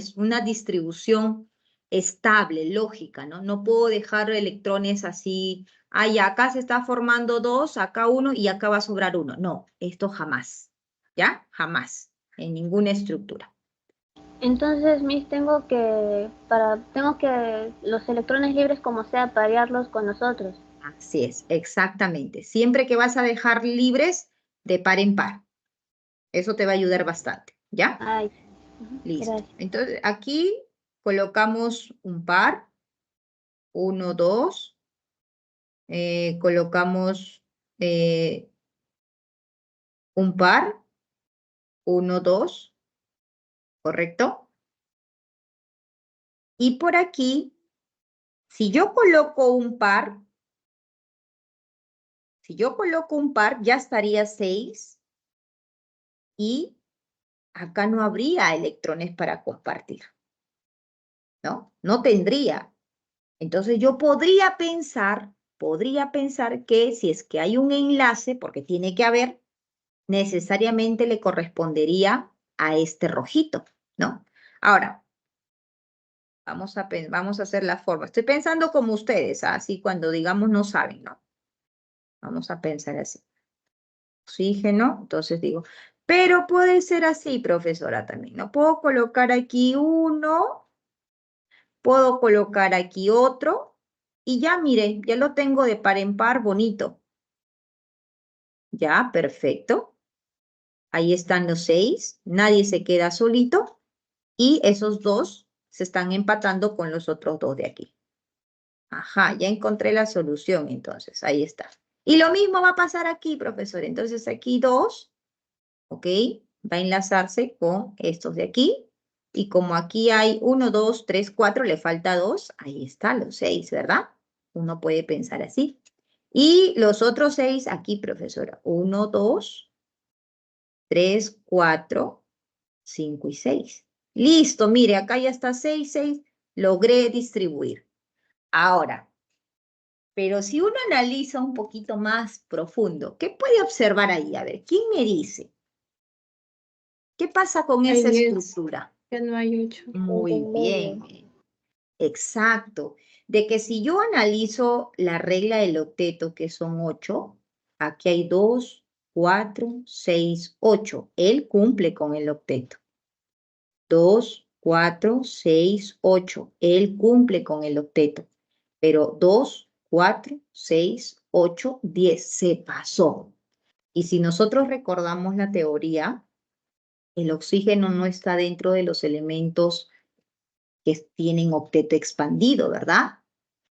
distribución estable, lógica, ¿no? No puedo dejar electrones así, acá se está formando dos, acá uno y acá va a sobrar uno. No, esto jamás, ¿ya? Jamás, en ninguna estructura. entonces, Miss, tengo que los electrones libres como sea parearlos con los otros. Así es, exactamente. Siempre que vas a dejar libres de par en par. Eso te va a ayudar bastante, ¿ya? Ay, Listo. gracias. Entonces, aquí colocamos un par, 1, 2, colocamos un par, 1, 2, ¿correcto? Y por aquí, si yo coloco un par, ya estaría 6 y acá no habría electrones para compartir, ¿no? No tendría. Entonces yo podría pensar que si es que hay un enlace, porque tiene que haber, necesariamente le correspondería a este rojito, ¿no? Ahora, vamos a hacer la forma. Estoy pensando como ustedes, así cuando digamos no saben, ¿no? Vamos a pensar así. Oxígeno, entonces digo, pero puede ser así, profesora, también, ¿no? Puedo colocar aquí uno, puedo colocar aquí otro, y ya, mire, ya lo tengo de par en par, bonito. Ya, perfecto. Ahí están los 6, nadie se queda solito. Y esos dos se están empatando con los otros dos de aquí. Ajá, ya encontré la solución entonces, ahí está. Y lo mismo va a pasar aquí, profesor. Entonces aquí 2, ¿ok? Va a enlazarse con estos de aquí. Y como aquí hay 1, 2, 3, 4, le falta 2, ahí está los 6, ¿verdad? Uno puede pensar así. Y los otros 6 aquí, profesora. 1, 2, 3, 4, 5 y 6. Listo, mire, acá ya está 6, 6. Logré distribuir. Ahora, pero si uno analiza un poquito más profundo, ¿qué puede observar ahí? A ver, ¿quién me dice? ¿Qué pasa con esa Hay 10, estructura? ya no hay 8. Muy en medio. bien, exacto. De que si yo analizo la regla del octeto, que son 8, aquí hay 2, 4, 6, 8. Él cumple con el octeto. 2, 4, 6, 8. Él cumple con el octeto. Pero 2, 4, 6, 8, 10. Se pasó. Y si nosotros recordamos la teoría, el oxígeno no está dentro de los elementos que tienen octeto expandido, ¿verdad?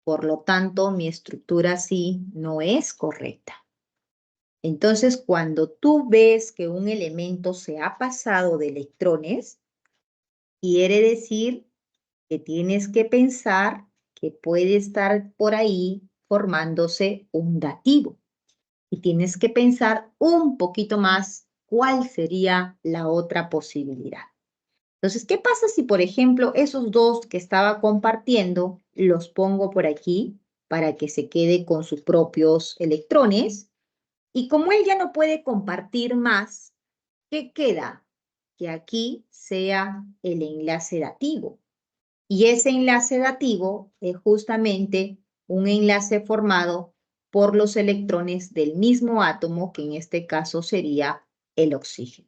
Por lo tanto, mi estructura sí no es correcta. Entonces, cuando tú ves que un elemento se ha pasado de electrones, quiere decir que tienes que pensar que puede estar por ahí formándose un dativo. Y tienes que pensar un poquito más cuál sería la otra posibilidad. Entonces, ¿qué pasa si, por ejemplo, esos dos que estaba compartiendo los pongo por aquí para que se quede con sus propios electrones? Y como él ya no puede compartir más, ¿qué queda? Que aquí sea el enlace dativo. Y ese enlace dativo es justamente un enlace formado por los electrones del mismo átomo, que en este caso sería el oxígeno.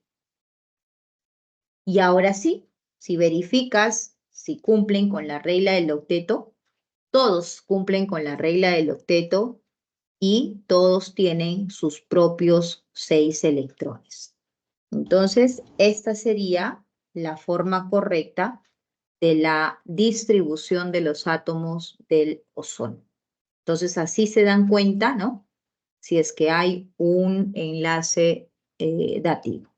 Y ahora sí, si verificas si cumplen con la regla del octeto, todos cumplen con la regla del octeto y todos tienen sus propios 6 electrones. Entonces, esta sería la forma correcta de la distribución de los átomos del ozono. Entonces, así se dan cuenta, ¿no? Si es que hay un enlace dativo.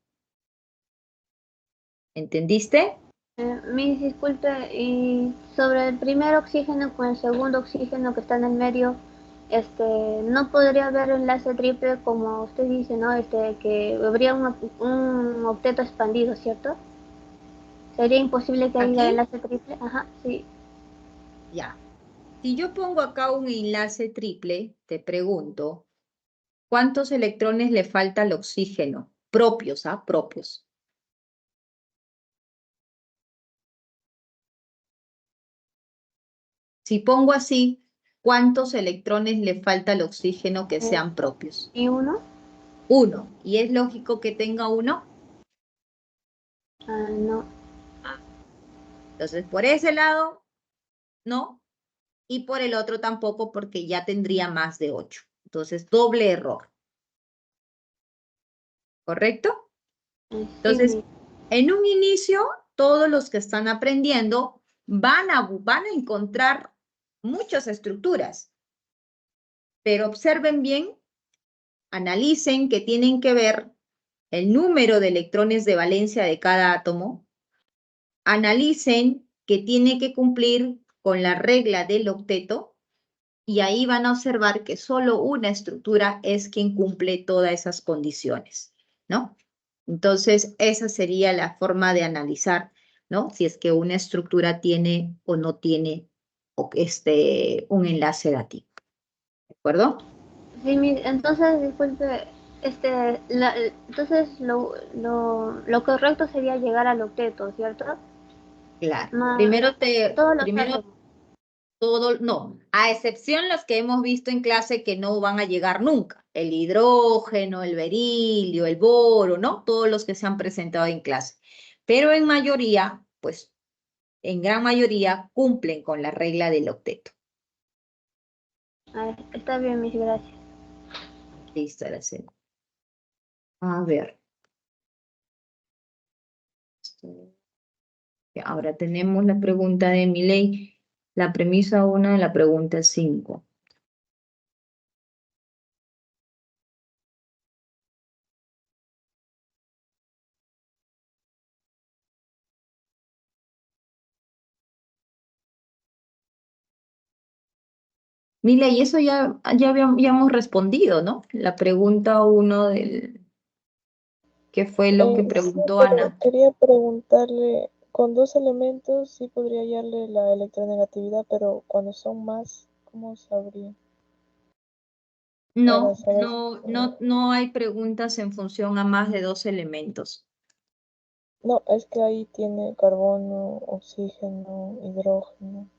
¿Entendiste? Mis disculpe, y sobre el primer oxígeno con el segundo oxígeno que está en el medio, no podría haber enlace triple como usted dice, ¿no? Que habría un octeto expandido, ¿cierto? Sería imposible que haya Aquí, enlace triple. Ajá, sí. ya. Si yo pongo acá un enlace triple, te pregunto, ¿cuántos electrones le falta al oxígeno? Propios, ¿ah? Propios. Si pongo así, ¿cuántos electrones le falta al oxígeno que Eh, sean propios? ¿Y uno? 1. ¿Y es lógico que tenga 1? Ah, no. Entonces, por ese lado, no. Y por el otro tampoco, porque ya tendría más de 8. Entonces, doble error. ¿Correcto? Sí, Entonces, en un inicio, todos los que están aprendiendo van a encontrar muchas estructuras, pero observen bien, analicen que tienen que ver el número de electrones de valencia de cada átomo, analicen que tiene que cumplir con la regla del octeto y ahí van a observar que solo una estructura es quien cumple todas esas condiciones, ¿no? Entonces, esa sería la forma de analizar, ¿no? Si es que una estructura tiene o no tiene un enlace dativo. ¿De acuerdo? sí, entonces, disculpe, entonces lo correcto sería llegar al octeto, ¿cierto? Claro. Ma- todos los Primero átomos. todo, no, a excepción los que hemos visto en clase que no van a llegar nunca. El hidrógeno, el berilio, el boro, ¿no? Todos los que se han presentado en clase. Pero en mayoría, pues, en gran mayoría cumplen con la regla del octeto. Ah, está bien, mis gracias. Listo, Araceli. A ver. Ahora tenemos la pregunta de Milei, la premisa 1 y la pregunta 5. Milei, eso ya hemos respondido, ¿no? La pregunta 1 ¿qué fue lo que Sí, preguntó pero Ana? quería preguntarle, con dos elementos sí podría hallarle la electronegatividad, pero cuando son más, ¿cómo sabría? Para No, saber, no hay preguntas en función a más de 2 elementos. no, es que ahí tiene carbono, oxígeno, hidrógeno.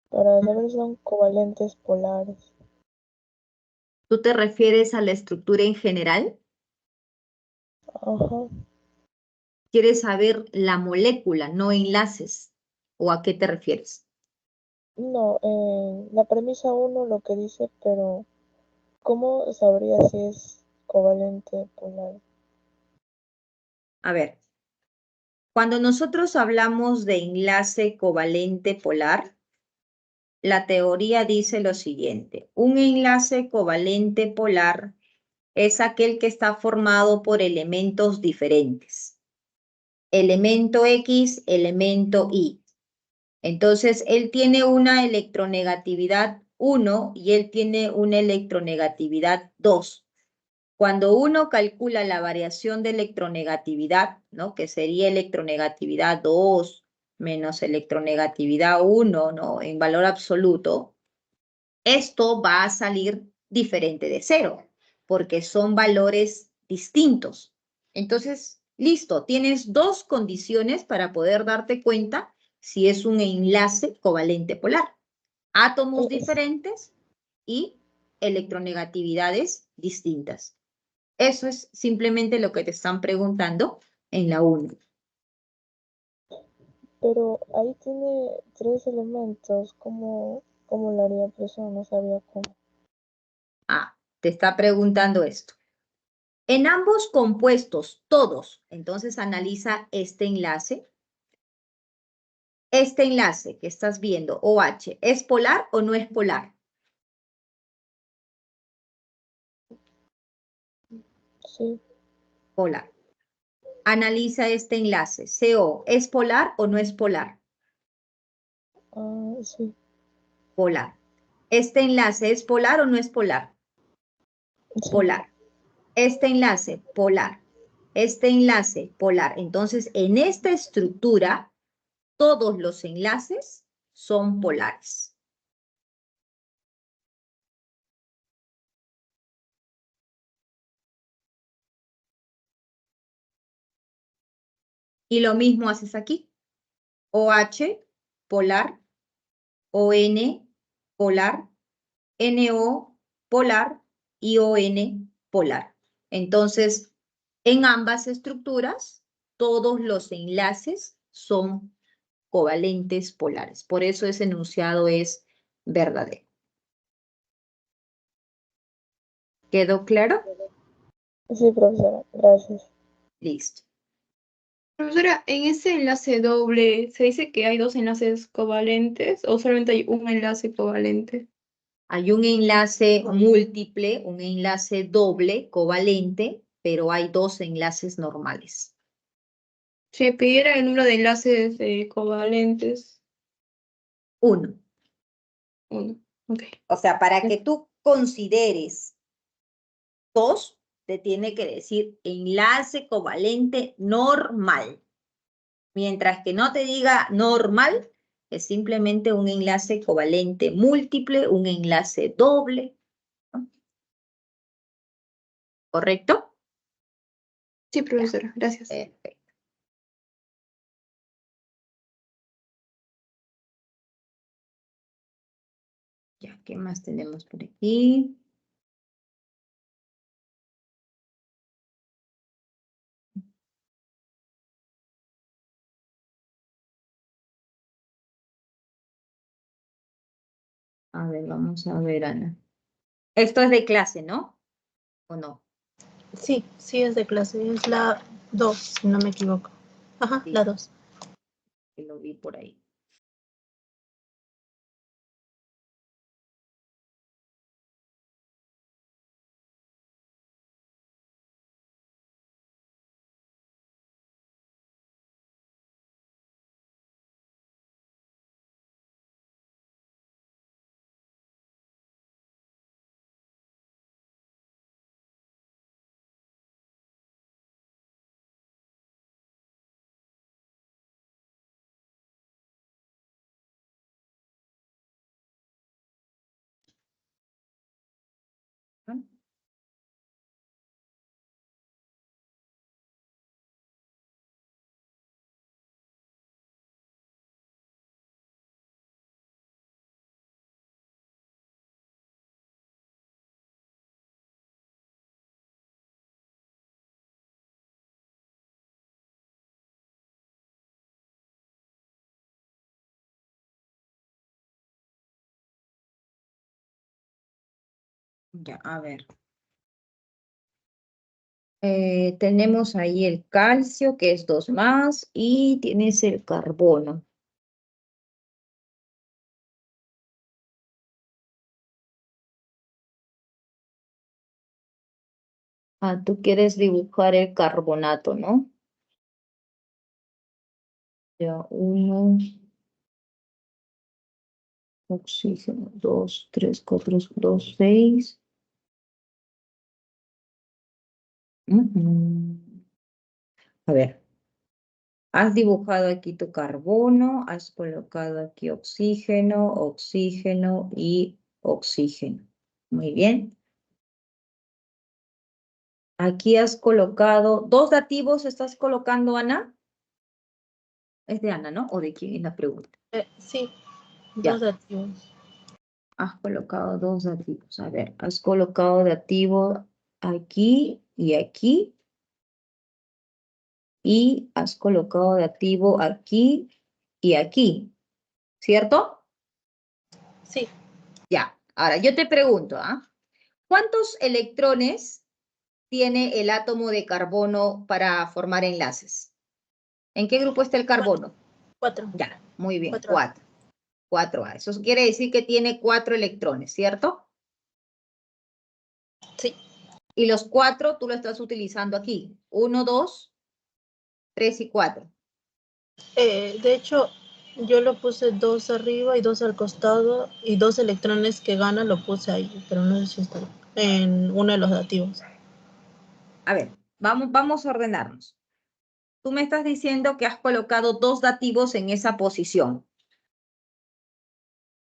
Para saber si son covalentes polares. ¿Tú te refieres a la estructura en general? Ajá. ¿Quieres saber la molécula, no enlaces? ¿O a qué te refieres? No, la premisa 1 lo que dice, pero ¿cómo sabría si es covalente polar? A ver, cuando nosotros hablamos de enlace covalente polar, la teoría dice lo siguiente: un enlace covalente polar es aquel que está formado por elementos diferentes. Elemento X, elemento Y. Entonces, él tiene una electronegatividad 1 y él tiene una electronegatividad 2. Cuando uno calcula la variación de electronegatividad, ¿no? Que sería electronegatividad 2 menos electronegatividad 1, ¿no? En valor absoluto, esto va a salir diferente de 0, porque son valores distintos. Entonces, listo, tienes 2 condiciones para poder darte cuenta si es un enlace covalente polar. Átomos diferentes y electronegatividades distintas. Eso es simplemente lo que te están preguntando en la 1. Pero ahí tiene 3 elementos, ¿cómo lo haría? Por eso no sabía cómo. Ah, te está preguntando esto. En ambos compuestos, todos, entonces analiza este enlace. Este enlace que estás viendo, OH, ¿es polar o no es polar? Sí, Polar. Analiza este enlace, CO, ¿es polar o no es polar? sí, Polar. ¿Este enlace es polar o no es polar? sí. Polar. Este enlace, polar. Este enlace, polar. Entonces, en esta estructura, todos los enlaces son polares. Y lo mismo haces aquí. OH, polar. ON, polar. NO, polar. ION, polar. Entonces, en ambas estructuras, todos los enlaces son covalentes polares. Por eso ese enunciado es verdadero. ¿Quedó claro? Sí, profesora, gracias. Listo. Profesora, en ese enlace doble, ¿se dice que hay 2 enlaces covalentes o solamente hay un enlace covalente? Hay un enlace múltiple, un enlace doble covalente, pero hay 2 enlaces normales. Si me pidiera el número de enlaces covalentes, 1. 1. Ok. O sea, para que tú consideres 2, te tiene que decir enlace covalente normal. Mientras que no te diga normal, es simplemente un enlace covalente múltiple, un enlace doble, ¿no? ¿Correcto? Sí, profesora, gracias. Perfecto. Ya, ¿qué más tenemos por aquí? A ver, vamos a ver, Ana. Esto es de clase, ¿no? ¿O no? Sí, sí es de clase, es la 2, si no me equivoco. Ajá, Sí, la 2. que lo vi por ahí. ¿No? Ya, a ver. Tenemos ahí el calcio, que es 2 más, y tienes el carbono. Ah, tú quieres dibujar el carbonato, ¿no? Ya, 1, oxígeno, 2, 3, 4, 2, 6. A ver, has dibujado aquí tu carbono, has colocado aquí oxígeno, oxígeno y oxígeno. Muy bien. Aquí has colocado, ¿2 dativos estás colocando, Ana? Es de Ana, ¿no? ¿O de quién es la pregunta? Sí, Ya. 2 dativos. Has colocado 2 dativos. A ver, has colocado dativo aquí y aquí. Y has colocado dativo aquí y aquí. ¿Cierto? Sí, Ya. Ahora, yo te pregunto, ¿ah? ¿Cuántos electrones tiene el átomo de carbono para formar enlaces? ¿En qué grupo está el carbono? 4. Ya, muy bien, 4. 4. 4A. Eso quiere decir que tiene 4 electrones, ¿cierto? Sí. Y los 4 tú lo estás utilizando aquí. 1, 2, 3 y 4. De hecho, yo lo puse 2 arriba y 2 al costado y 2 electrones que gana lo puse ahí, pero no sé si está en uno de los dativos. A ver, vamos a ordenarnos. Tú me estás diciendo que has colocado 2 dativos en esa posición,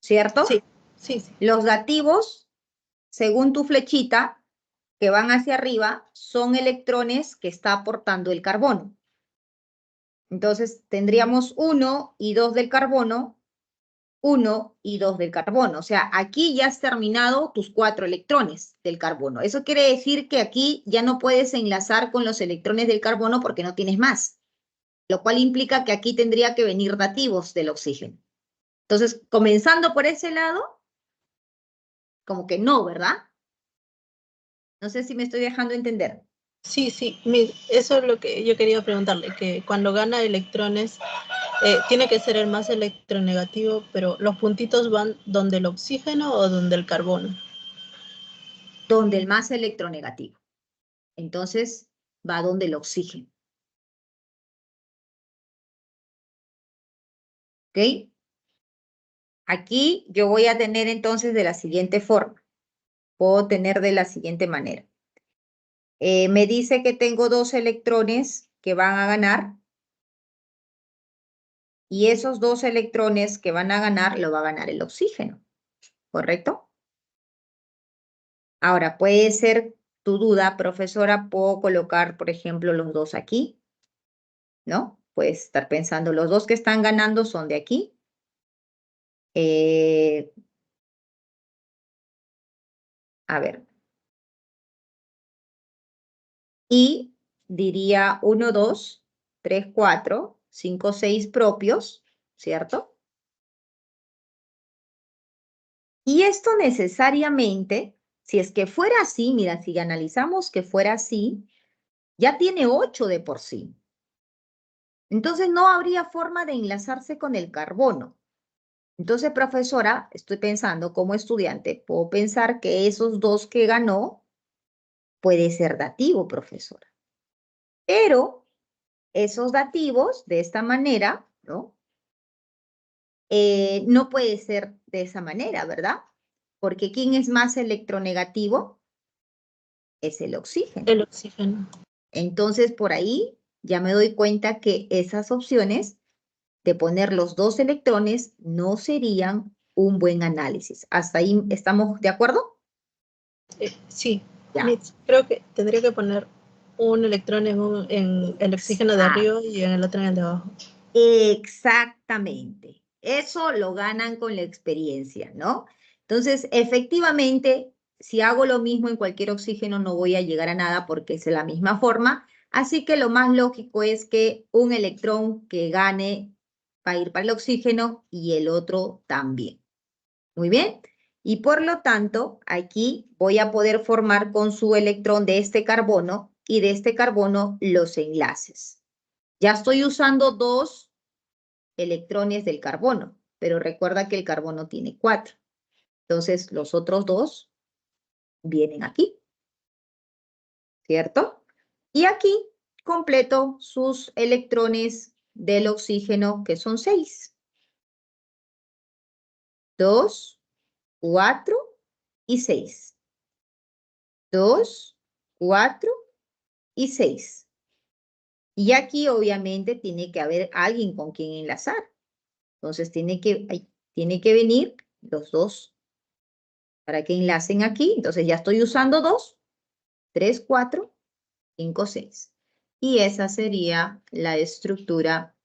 ¿cierto? Sí, sí, sí. Los dativos, según tu flechita, que van hacia arriba, son electrones que está aportando el carbono. Entonces, tendríamos 1 y 2 del carbono, 1 y 2 del carbono. O sea, aquí ya has terminado tus 4 electrones del carbono. Eso quiere decir que aquí ya no puedes enlazar con los electrones del carbono porque no tienes más, lo cual implica que aquí tendría que venir dativos del oxígeno. Entonces, comenzando por ese lado, como que no, ¿verdad? No sé si me estoy dejando entender. Sí, sí, eso es lo que yo quería preguntarle, que cuando gana electrones tiene que ser el más electronegativo, pero los puntitos van donde el oxígeno o donde el carbono. Donde el más electronegativo. Entonces, va donde el oxígeno. ¿Ok? Aquí yo voy a tener entonces de la siguiente forma. Puedo tener de la siguiente manera. Me dice que tengo 2 electrones que van a ganar. Y esos 2 electrones que van a ganar, lo va a ganar el oxígeno. ¿Correcto? Ahora, puede ser tu duda, profesora, puedo colocar, por ejemplo, los 2 aquí, ¿no? Puedes estar pensando, los 2 que están ganando son de aquí. A ver. Y diría 1, 2, 3, 4, 5, 6 propios, ¿cierto? Y esto necesariamente, si es que fuera así, mira, si analizamos que fuera así, ya tiene 8 de por sí. Entonces no habría forma de enlazarse con el carbono. Entonces, profesora, estoy pensando como estudiante, puedo pensar que esos dos que ganó puede ser dativo, profesora. Pero esos dativos, de esta manera, ¿no? No puede ser de esa manera, ¿verdad? Porque ¿quién es más electronegativo? Es el oxígeno. El oxígeno. Entonces, por ahí ya me doy cuenta que esas opciones de poner los dos electrones no serían un buen análisis. ¿Hasta ahí estamos de acuerdo? Sí. Ya. Mitz, creo que tendría que poner un electrón en el oxígeno de arriba y en el otro en el de abajo. Exactamente. Eso lo ganan con la experiencia, ¿no? Entonces, efectivamente, si hago lo mismo en cualquier oxígeno, no voy a llegar a nada porque es de la misma forma. Así que lo más lógico es que un electrón que gane va a ir para el oxígeno y el otro también. Muy bien. Y por lo tanto, aquí voy a poder formar con su electrón de este carbono y de este carbono los enlaces. Ya estoy usando dos electrones del carbono, pero recuerda que el carbono tiene 4. Entonces, los otros dos vienen aquí, ¿cierto? Y aquí completo sus electrones del oxígeno, que son 6. 2, 4 y 6. 2, 4 y 6. Y aquí obviamente tiene que haber alguien con quien enlazar. Entonces tiene que venir los dos para que enlacen aquí. Entonces ya estoy usando 2, 3, 4, 5, 6. Y esa sería la estructura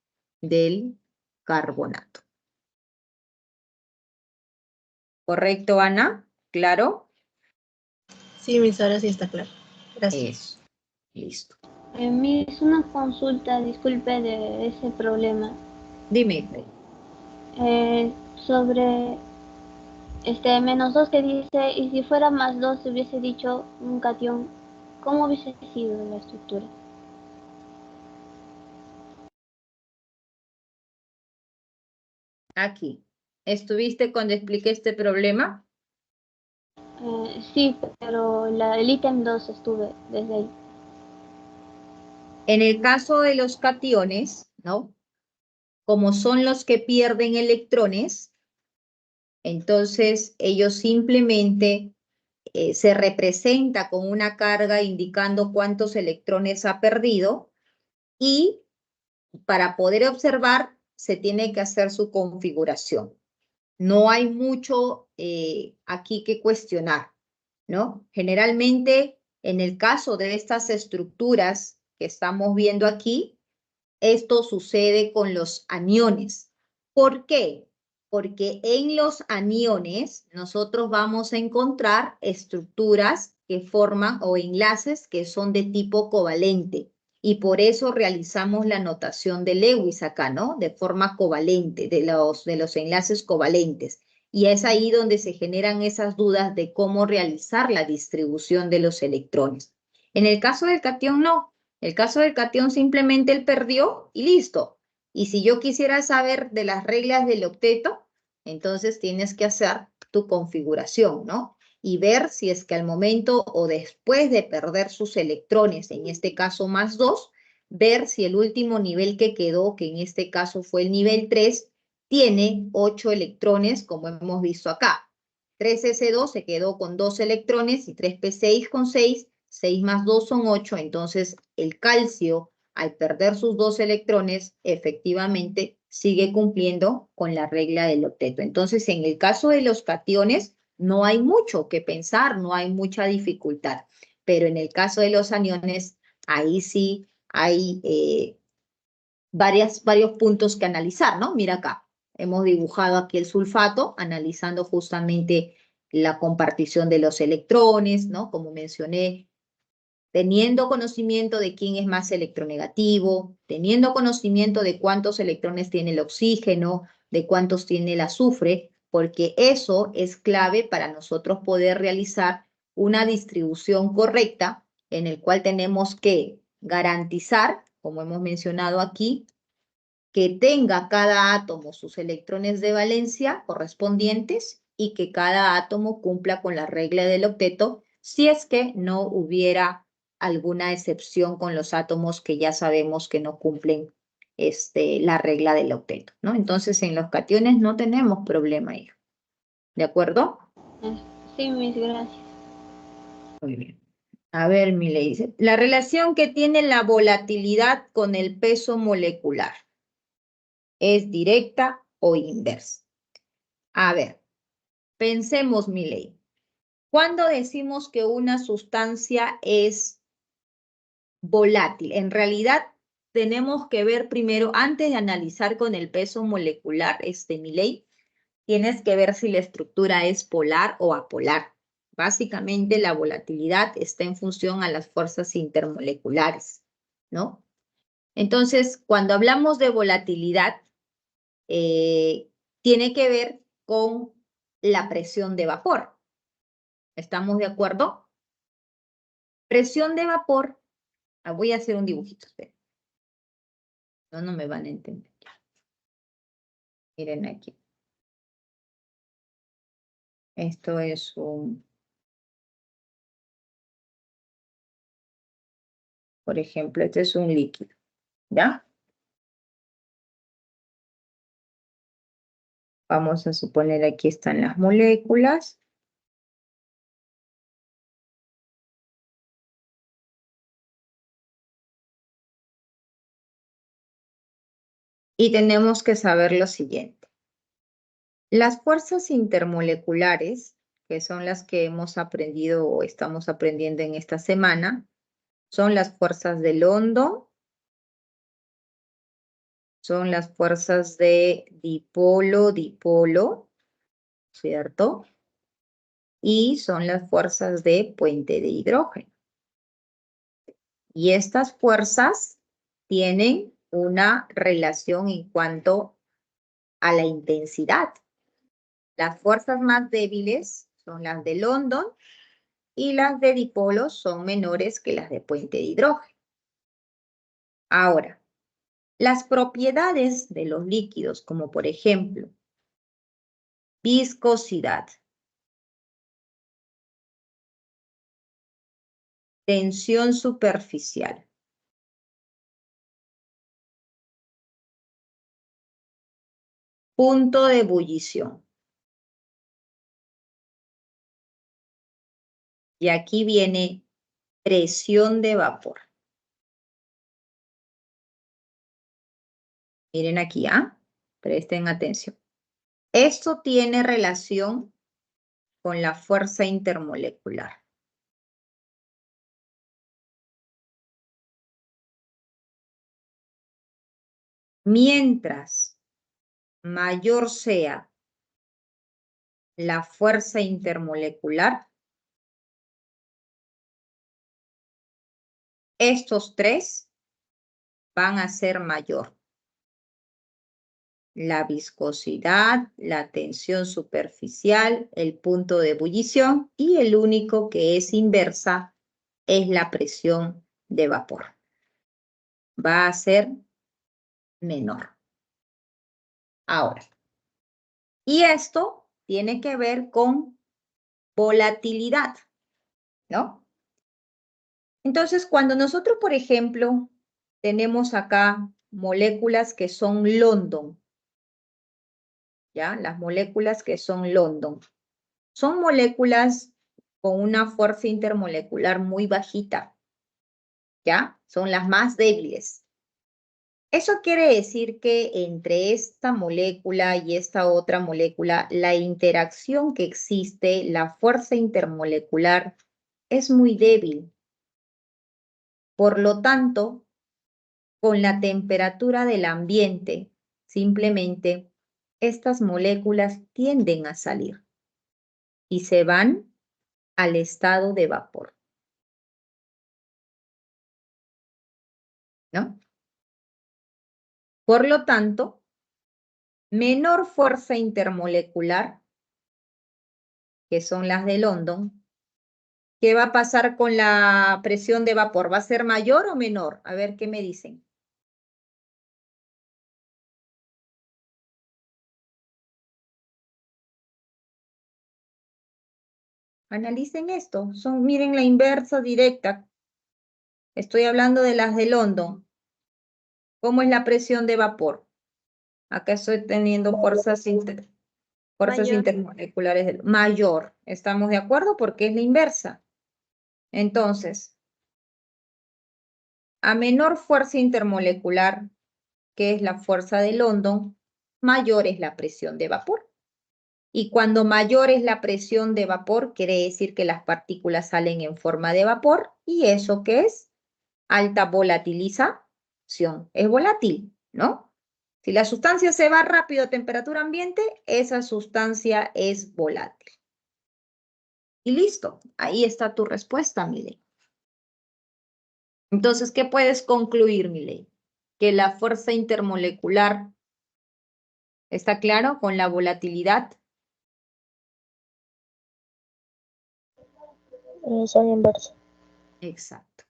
del carbonato. ¿Correcto, Ana? ¿Claro? Sí, Mitz, ahora sí está claro. Gracias. Eso. Listo. Miss, una consulta, disculpe de ese problema. Dime. Sobre -2 que dice, y si fuera +2 se hubiese dicho un catión, ¿cómo hubiese sido la estructura? Aquí. ¿Estuviste cuando expliqué este problema? Sí, pero el ítem 2 estuve desde ahí. En el caso de los cationes, ¿no? Como son los que pierden electrones, entonces ellos simplemente se representa con una carga indicando cuántos electrones ha perdido y para poder observar se tiene que hacer su configuración. No hay mucho aquí que cuestionar, ¿no? Generalmente, en el caso de estas estructuras que estamos viendo aquí, esto sucede con los aniones. ¿Por qué? Porque en los aniones nosotros vamos a encontrar estructuras que forman o enlaces que son de tipo covalente. Y por eso realizamos la notación de Lewis acá, ¿no? De forma covalente, de los enlaces covalentes. Y es ahí donde se generan esas dudas de cómo realizar la distribución de los electrones. En el caso del catión, no. El caso del catión simplemente él perdió y listo. Y si yo quisiera saber de las reglas del octeto, entonces tienes que hacer tu configuración, ¿no? Y ver si es que al momento o después de perder sus electrones, en este caso +2, ver si el último nivel que quedó, que en este caso fue el nivel 3, tiene 8 electrones, como hemos visto acá. 3s2 se quedó con 2 electrones y 3p6 con 6. 6 más 2 son 8, entonces el calcio, al perder sus 2 electrones, efectivamente sigue cumpliendo con la regla del octeto. Entonces, en el caso de los cationes, no hay mucho que pensar, no hay mucha dificultad. Pero en el caso de los aniones, ahí sí hay varios puntos que analizar, ¿no? Mira acá, hemos dibujado aquí el sulfato, analizando justamente la compartición de los electrones, ¿no? Como mencioné, teniendo conocimiento de quién es más electronegativo, teniendo conocimiento de cuántos electrones tiene el oxígeno, de cuántos tiene el azufre, porque eso es clave para nosotros poder realizar una distribución correcta en el cual tenemos que garantizar, como hemos mencionado aquí, que tenga cada átomo sus electrones de valencia correspondientes y que cada átomo cumpla con la regla del octeto si es que no hubiera alguna excepción con los átomos que ya sabemos que no cumplen la regla del octeto, ¿no? Entonces, en los cationes no tenemos problema ahí. ¿De acuerdo? Sí, mis gracias. Muy bien. A ver, Miley dice, la relación que tiene la volatilidad con el peso molecular, ¿es directa o inversa? A ver, pensemos, Miley. ¿Cuándo decimos que una sustancia es volátil? En realidad, tenemos que ver primero, antes de analizar con el peso molecular, Miley, tienes que ver si la estructura es polar o apolar. Básicamente, la volatilidad está en función a las fuerzas intermoleculares, ¿no? Entonces, cuando hablamos de volatilidad, tiene que ver con la presión de vapor. ¿Estamos de acuerdo? Presión de vapor. Voy a hacer un dibujito. Espera. No me van a entender. Miren aquí. Esto es por ejemplo, este es un líquido, ¿ya? Vamos a suponer aquí están las moléculas. Y tenemos que saber lo siguiente. Las fuerzas intermoleculares, que son las que hemos aprendido o estamos aprendiendo en esta semana, son las fuerzas de London, son las fuerzas de dipolo, ¿cierto? Y son las fuerzas de puente de hidrógeno. Y estas fuerzas tienen una relación en cuanto a la intensidad. Las fuerzas más débiles son las de London y las de dipolo son menores que las de puente de hidrógeno. Ahora, las propiedades de los líquidos, como por ejemplo, viscosidad, tensión superficial, punto de ebullición. Y aquí viene presión de vapor. Miren aquí, presten atención. Esto tiene relación con la fuerza intermolecular. Mientras mayor sea la fuerza intermolecular, estos tres van a ser mayor. La viscosidad, la tensión superficial, el punto de ebullición y el único que es inversa es la presión de vapor. Va a ser menor. Ahora, y esto tiene que ver con volatilidad, ¿no? Entonces, cuando nosotros, por ejemplo, tenemos acá moléculas que son London, ¿ya? Las moléculas que son London. Son moléculas con una fuerza intermolecular muy bajita, ¿ya? Son las más débiles. Eso quiere decir que entre esta molécula y esta otra molécula, la interacción que existe, la fuerza intermolecular, es muy débil. Por lo tanto, con la temperatura del ambiente, simplemente estas moléculas tienden a salir y se van al estado de vapor, ¿no? Por lo tanto, menor fuerza intermolecular, que son las de London. ¿Qué va a pasar con la presión de vapor? ¿Va a ser mayor o menor? A ver, ¿qué me dicen? Analicen esto. Miren la inversa directa. Estoy hablando de las de London. ¿Cómo es la presión de vapor? Acá estoy teniendo fuerzas Mayor. intermoleculares mayor. ¿Estamos de acuerdo? Porque es la inversa. Entonces, a menor fuerza intermolecular, que es la fuerza de London, mayor es la presión de vapor. Y cuando mayor es la presión de vapor, quiere decir que las partículas salen en forma de vapor. ¿Y eso qué es? Alta volatilización. Es volátil, ¿no? Si la sustancia se va rápido a temperatura ambiente, esa sustancia es volátil. Y listo, ahí está tu respuesta, Miley. Entonces, ¿qué puedes concluir, Miley? Que la fuerza intermolecular, ¿está claro? Con la volatilidad. Son inversas. Exacto.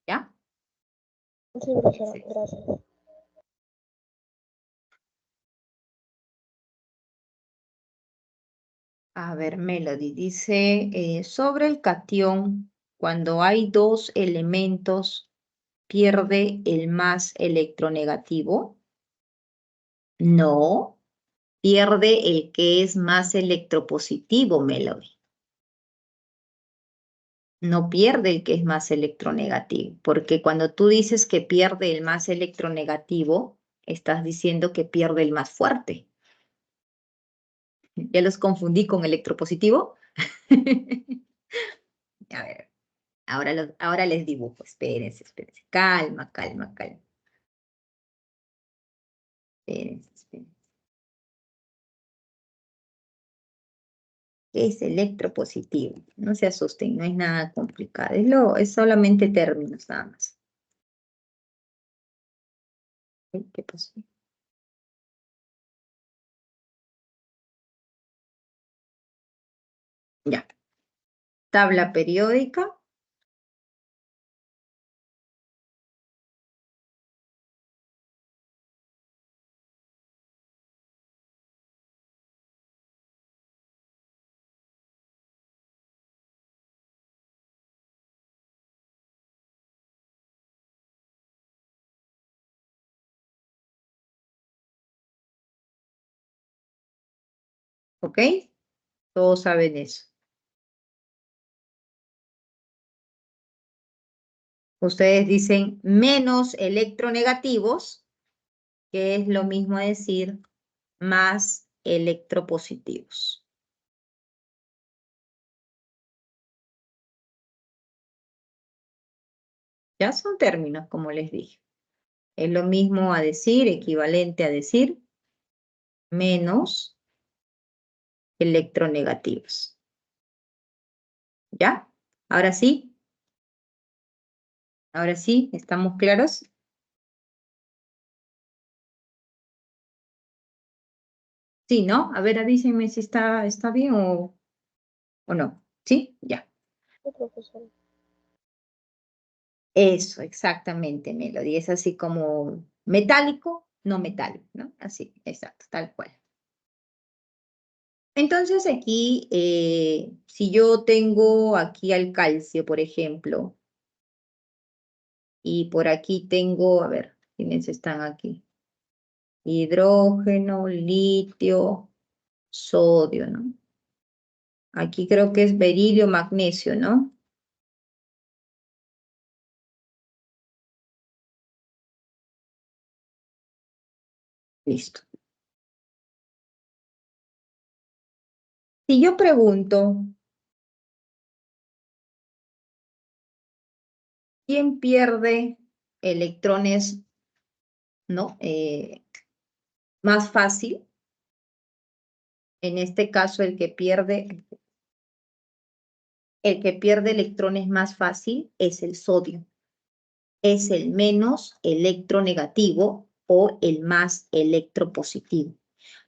¿Ya? Sí, profesora, gracias. A ver, Melody dice, sobre el catión, cuando hay dos elementos, ¿pierde el más electronegativo? No, pierde el que es más electropositivo, Melody. No pierde el que es más electronegativo, porque cuando tú dices que pierde el más electronegativo, estás diciendo que pierde el más fuerte. ¿Ya los confundí con electropositivo? A ver, ahora les dibujo. Espérense. Calma. Espérense. ¿Qué es electropositivo? No se asusten, no es nada complicado. Es solamente términos, nada más. ¿Qué pasó? Ya. Tabla periódica. ¿Ok? Todos saben eso. Ustedes dicen menos electronegativos, que es lo mismo decir más electropositivos. Ya son términos, como les dije. Es lo mismo a decir, equivalente a decir menos electronegativos. ¿Ya? Ahora sí. Ahora sí, ¿estamos claros? Sí, ¿no? A ver, avísenme si está bien o no. ¿Sí? Ya. Sí, profesora. Eso, exactamente, Melody. Es así como metálico, no metálico, ¿no? Así, exacto, tal cual. Entonces aquí, si yo tengo aquí al calcio, por ejemplo, y por aquí tengo, a ver, ¿quiénes están aquí? Hidrógeno, litio, sodio, ¿no? Aquí creo que es berilio, magnesio, ¿no? Listo. Si yo pregunto, ¿quién pierde electrones, ¿no? Más fácil? En este caso, el que pierde electrones más fácil es el sodio. Es el menos electronegativo o el más electropositivo.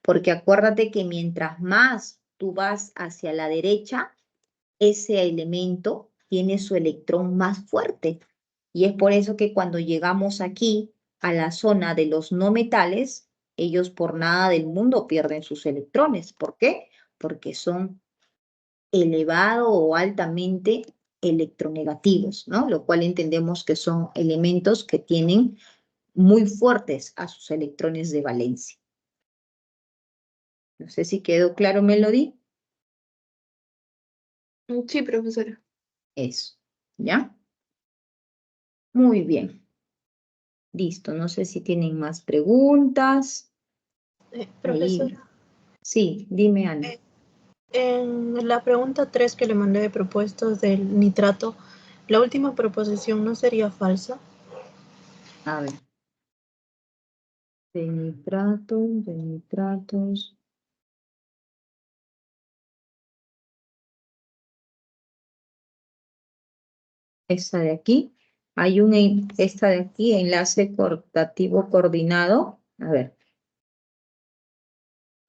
Porque acuérdate que mientras más tú vas hacia la derecha, ese elemento tiene su electrón más fuerte. Y es por eso que cuando llegamos aquí a la zona de los no metales, ellos por nada del mundo pierden sus electrones. ¿Por qué? Porque son elevado o altamente electronegativos, ¿no? Lo cual entendemos que son elementos que tienen muy fuertes a sus electrones de valencia. No sé si quedó claro, Melody. Sí, profesora. Eso, ¿ya? Muy bien. Listo, no sé si tienen más preguntas. Ahí. Profesora, Sí, dime, Ana. en la pregunta 3 que le mandé de propuestos del nitrato, la última proposición no sería falsa. A ver. De nitratos. Esta de aquí. Hay esta de aquí, enlace dativo coordinado. A ver.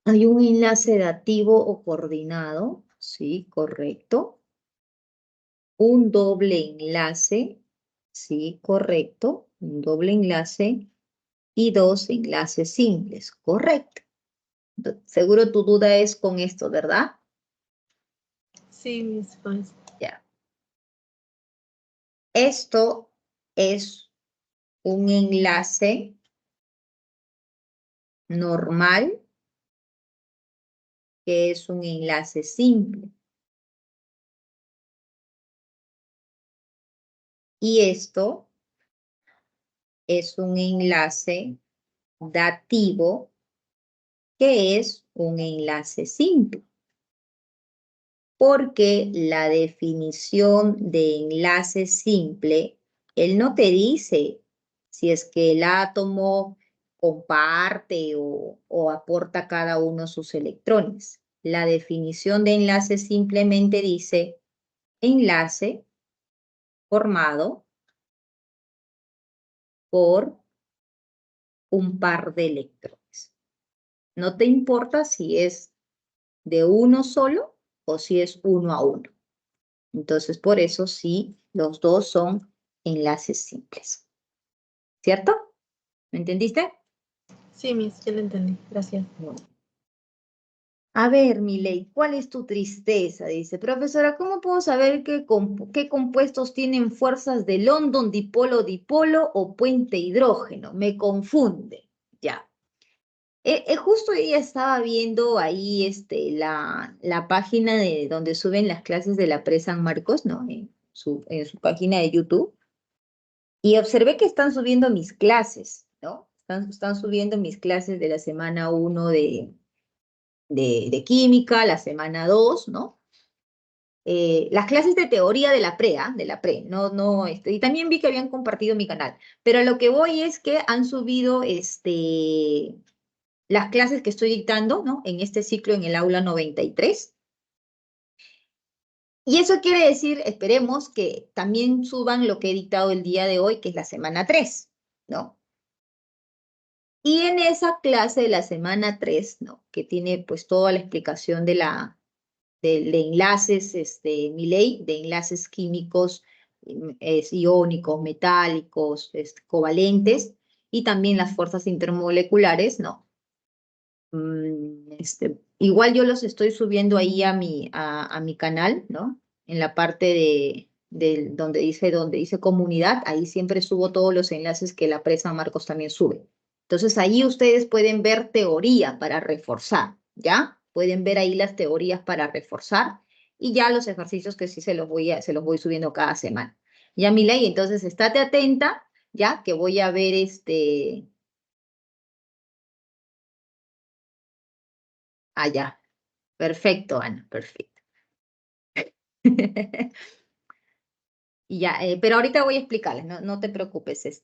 Hay un enlace dativo o coordinado. Sí, correcto. Un doble enlace. Sí, correcto. Un doble enlace. Y dos enlaces simples. Correcto. Seguro tu duda es con esto, ¿verdad? Sí, mis fans. Ya. Esto es un enlace normal, que es un enlace simple. Y esto es un enlace dativo, que es un enlace simple. Porque la definición de enlace simple, él no te dice si es que el átomo comparte o aporta cada uno sus electrones. La definición de enlace simplemente dice enlace formado por un par de electrones. No te importa si es de uno solo o si es uno a uno. Entonces, por eso sí, los dos son enlaces simples. ¿Cierto? ¿Me entendiste? Sí, mis, ya lo entendí. Gracias. Bueno. A ver, Milei, ¿cuál es tu tristeza? Dice, profesora, ¿cómo puedo saber qué compuestos tienen fuerzas de London, dipolo o puente hidrógeno? Me confunde. Ya. Justo ella estaba viendo ahí la página de donde suben las clases de la Pre San Marcos, ¿no? En su página de YouTube. Y observé que están subiendo mis clases, ¿no? Están subiendo mis clases de la semana 1 de química, la semana 2, ¿no? Las clases de teoría de la pre, no, y también vi que habían compartido mi canal, pero a lo que voy es que han subido las clases que estoy dictando, ¿no? En este ciclo en el aula 93. Y eso quiere decir, esperemos, que también suban lo que he dictado el día de hoy, que es la semana 3, ¿no? Y en esa clase de la semana 3, ¿no? Que tiene pues toda la explicación de enlaces, Milei, de enlaces químicos, iónicos, metálicos, covalentes, y también las fuerzas intermoleculares, ¿no? Igual yo los estoy subiendo ahí a mi canal, ¿no? En la parte donde dice comunidad, ahí siempre subo todos los enlaces que la Pre San Marcos también sube. Entonces ahí ustedes pueden ver teoría para reforzar, ¿ya? Pueden ver ahí las teorías para reforzar y ya los ejercicios que sí se los voy subiendo cada semana. Ya, Milei, entonces estate atenta, ¿ya? Que voy a ver allá. Perfecto, Ana, perfecto. Y ya, pero ahorita voy a explicarles, no te preocupes,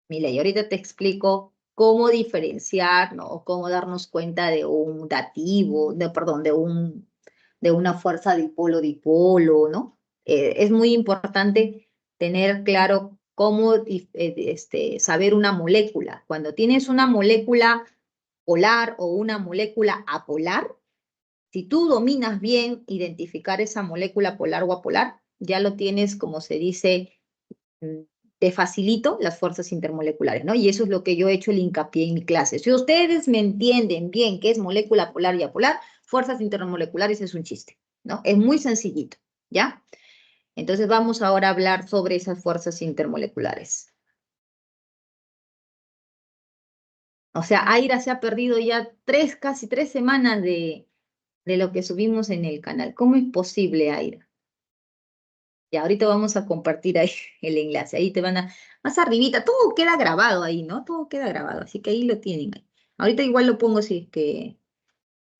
Milei, ahorita te explico cómo diferenciar, ¿no? O cómo darnos cuenta de un dativo, perdón, de una fuerza dipolo-dipolo, ¿no? Es muy importante tener claro cómo saber una molécula. Cuando tienes una molécula polar o una molécula apolar, si tú dominas bien identificar esa molécula polar o apolar, ya lo tienes, como se dice, te facilito las fuerzas intermoleculares, ¿no? Y eso es lo que yo he hecho el hincapié en mi clase. Si ustedes me entienden bien qué es molécula polar y apolar, fuerzas intermoleculares es un chiste, ¿no? Es muy sencillito, ¿ya? Entonces vamos ahora a hablar sobre esas fuerzas intermoleculares. O sea, Aira se ha perdido ya casi 3 semanas de lo que subimos en el canal. ¿Cómo es posible, Aira? Y ahorita vamos a compartir ahí el enlace. Ahí te van a, más arribita, todo queda grabado ahí, ¿no? Todo queda grabado, así que ahí lo tienen. Ahorita igual lo pongo si es que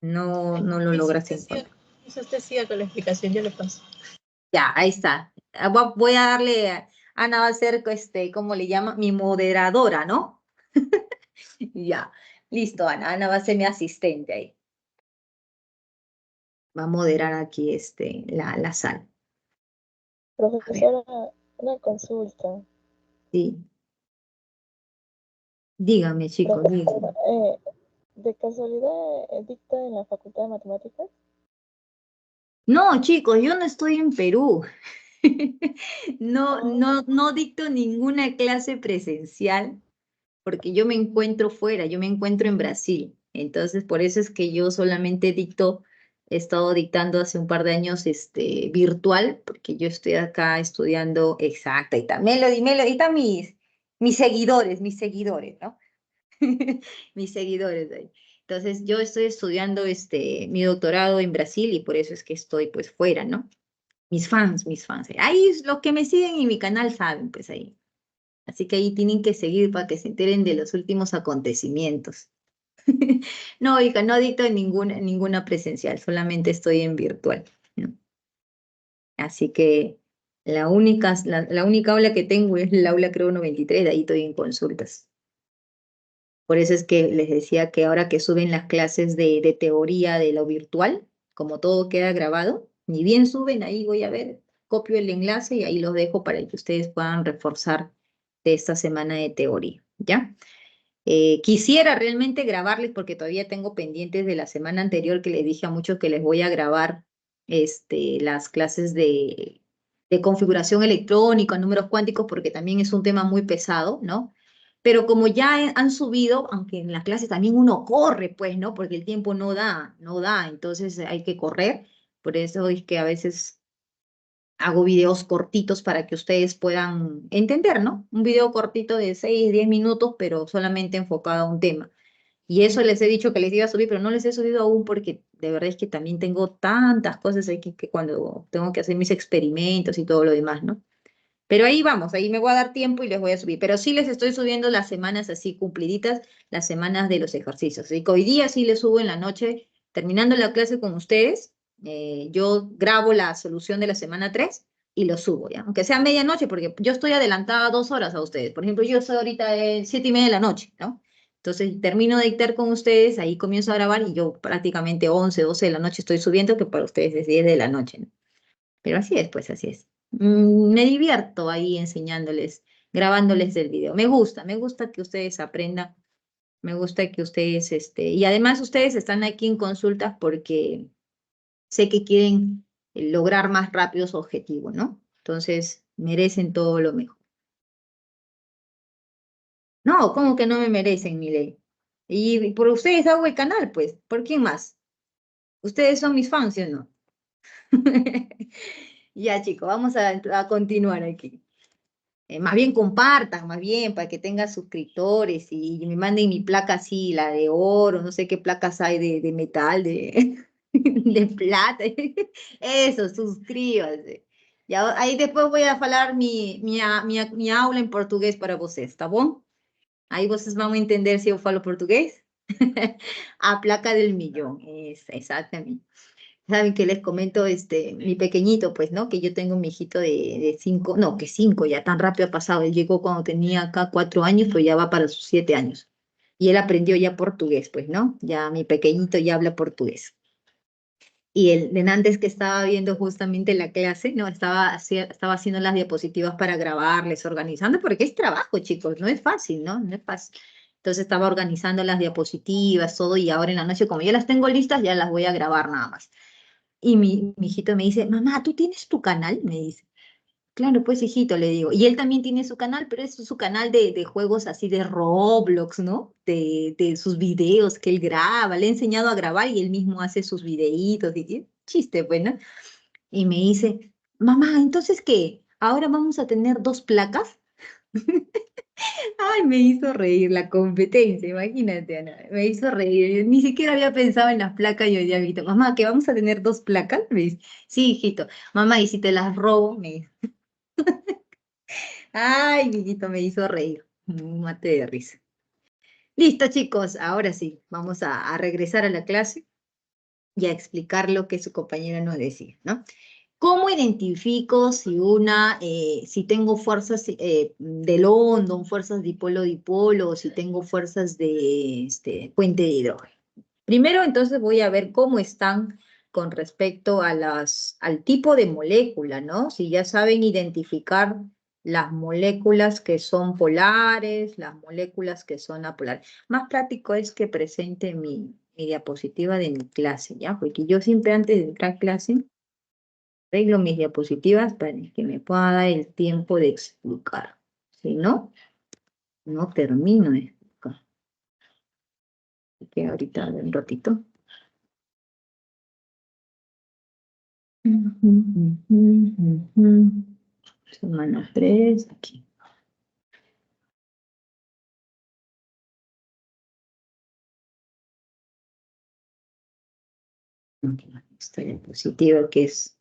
no lo Y logras encontrar. si usted siga con la explicación, yo le paso. Ya, ahí está. Voy a darle, Ana va a ser, ¿cómo le llama? Mi moderadora, ¿no? Ya, listo, Ana. Ana va a ser mi asistente ahí. Va a moderar aquí, la sala. A ver, Profesora, una consulta. sí. Dígame, chicos, dígame. Profesora, ¿de casualidad dicta en la Facultad de Matemáticas? No, chicos, yo no estoy en Perú. Ah, No dicto ninguna clase presencial porque yo me encuentro fuera, yo me encuentro en Brasil. Entonces, por eso es que yo solamente dicto, he estado dictando hace un par de años virtual, porque yo estoy acá estudiando, exacta, y también Melody, y están mis seguidores, ¿no? Mis seguidores ahí. Entonces, yo estoy estudiando mi doctorado en Brasil y por eso es que estoy pues fuera, ¿no? Mis fans. Ahí los que me siguen en mi canal saben, pues ahí. Así que ahí tienen que seguir para que se enteren de los últimos acontecimientos. No, hija, no dicto en ninguna presencial, solamente estoy en virtual, ¿no? Así que la única aula que tengo es el aula creo 93, de ahí estoy en consultas. Por eso es que les decía que ahora que suben las clases de teoría de lo virtual, como todo queda grabado, ni bien suben, ahí voy a ver, copio el enlace y ahí los dejo para que ustedes puedan reforzar de esta semana de teoría, ¿ya? Quisiera realmente grabarles porque todavía tengo pendientes de la semana anterior que les dije a muchos que les voy a grabar las clases de configuración electrónica, números cuánticos, porque también es un tema muy pesado, ¿no? Pero como ya han subido, aunque en las clases también uno corre, pues, ¿no? Porque el tiempo no da, entonces hay que correr. Por eso es que a veces hago videos cortitos para que ustedes puedan entender, ¿no? Un video cortito de 6, 10 minutos, pero solamente enfocado a un tema. Y eso les he dicho que les iba a subir, pero no les he subido aún porque de verdad es que también tengo tantas cosas aquí que cuando tengo que hacer mis experimentos y todo lo demás, ¿no? Pero ahí vamos, ahí me voy a dar tiempo y les voy a subir. Pero sí les estoy subiendo las semanas así cumpliditas, las semanas de los ejercicios. Así que hoy día sí les subo en la noche, terminando la clase con ustedes, yo grabo la solución de la semana 3 y lo subo, ¿ya? Aunque sea medianoche, porque yo estoy adelantada 2 horas a ustedes. Por ejemplo, yo soy ahorita 7:30 de la noche, ¿no? Entonces termino de dictar con ustedes, ahí comienzo a grabar y yo prácticamente 11, 12 de la noche estoy subiendo, que para ustedes es 10 de la noche, ¿no? Pero así es, pues así es. Me divierto ahí enseñándoles, grabándoles el video. Me gusta que ustedes aprendan, me gusta que ustedes, y además ustedes están aquí en consultas porque sé que quieren lograr más rápido su objetivo, ¿no? Entonces, merecen todo lo mejor. No, ¿cómo que no me merecen, mi ley? Y por ustedes hago el canal, pues. ¿Por quién más? Ustedes son mis fans, ¿sí o no? Ya, chicos, vamos a continuar aquí. Más bien compartan, más bien, para que tengan suscriptores y me manden mi placa así, la de oro, no sé qué placas hay de metal, de plata. Eso, suscríbanse. Ya, ahí después voy a hablar mi aula en portugués para vocês, ¿tá bom? Ahí vocês van a entender si yo falo portugués. A placa del millón, exactamente. Saben que les comento, mi pequeñito, pues, ¿no? Que yo tengo mi hijito de 5, no, que 5, ya tan rápido ha pasado. Él llegó cuando tenía acá 4 años, pero ya va para sus 7 años. Y él aprendió ya portugués, pues, ¿no? Ya mi pequeñito ya habla portugués. Y el antes que estaba viendo justamente la clase, ¿no? Estaba haciendo las diapositivas para grabarles, organizando, porque es trabajo, chicos, no es fácil, ¿no? No es fácil. Entonces estaba organizando las diapositivas, todo, y ahora en la noche, como ya las tengo listas, ya las voy a grabar nada más. Y mi hijito me dice, mamá, ¿tú tienes tu canal? Me dice. Claro, pues hijito, le digo. Y él también tiene su canal, pero es su canal de juegos así de Roblox, ¿no? De sus videos que él graba. Le he enseñado a grabar y él mismo hace sus videitos. Y chiste, bueno. Y me dice, mamá, ¿entonces qué? ¿Ahora vamos a tener 2 placas? Ay, me hizo reír la competencia, imagínate, Ana. Me hizo reír. Yo ni siquiera había pensado en las placas y hoy día, visto, mamá, ¿que vamos a tener 2 placas? Me dice, sí, hijito. Mamá, ¿y si te las robo? Me dice. Ay, Guillito, me hizo reír. Un mate de risa. Listo, chicos, ahora sí, vamos a regresar a la clase y a explicar lo que su compañera nos decía, ¿no? ¿Cómo identifico si tengo fuerzas de London, fuerzas dipolo-dipolo, o si tengo fuerzas de puente de hidrógeno? Primero, entonces, voy a ver cómo están con respecto a al tipo de molécula, ¿no? Si ya saben identificar las moléculas que son polares, las moléculas que son apolares. Más práctico es que presente mi diapositiva de mi clase, ¿ya? Porque yo siempre antes de entrar a clase arreglo mis diapositivas para que me pueda dar el tiempo de explicar. Si no, no termino de explicar. Así que ahorita un ratito. Semana 3, aquí. Esta diapositiva que es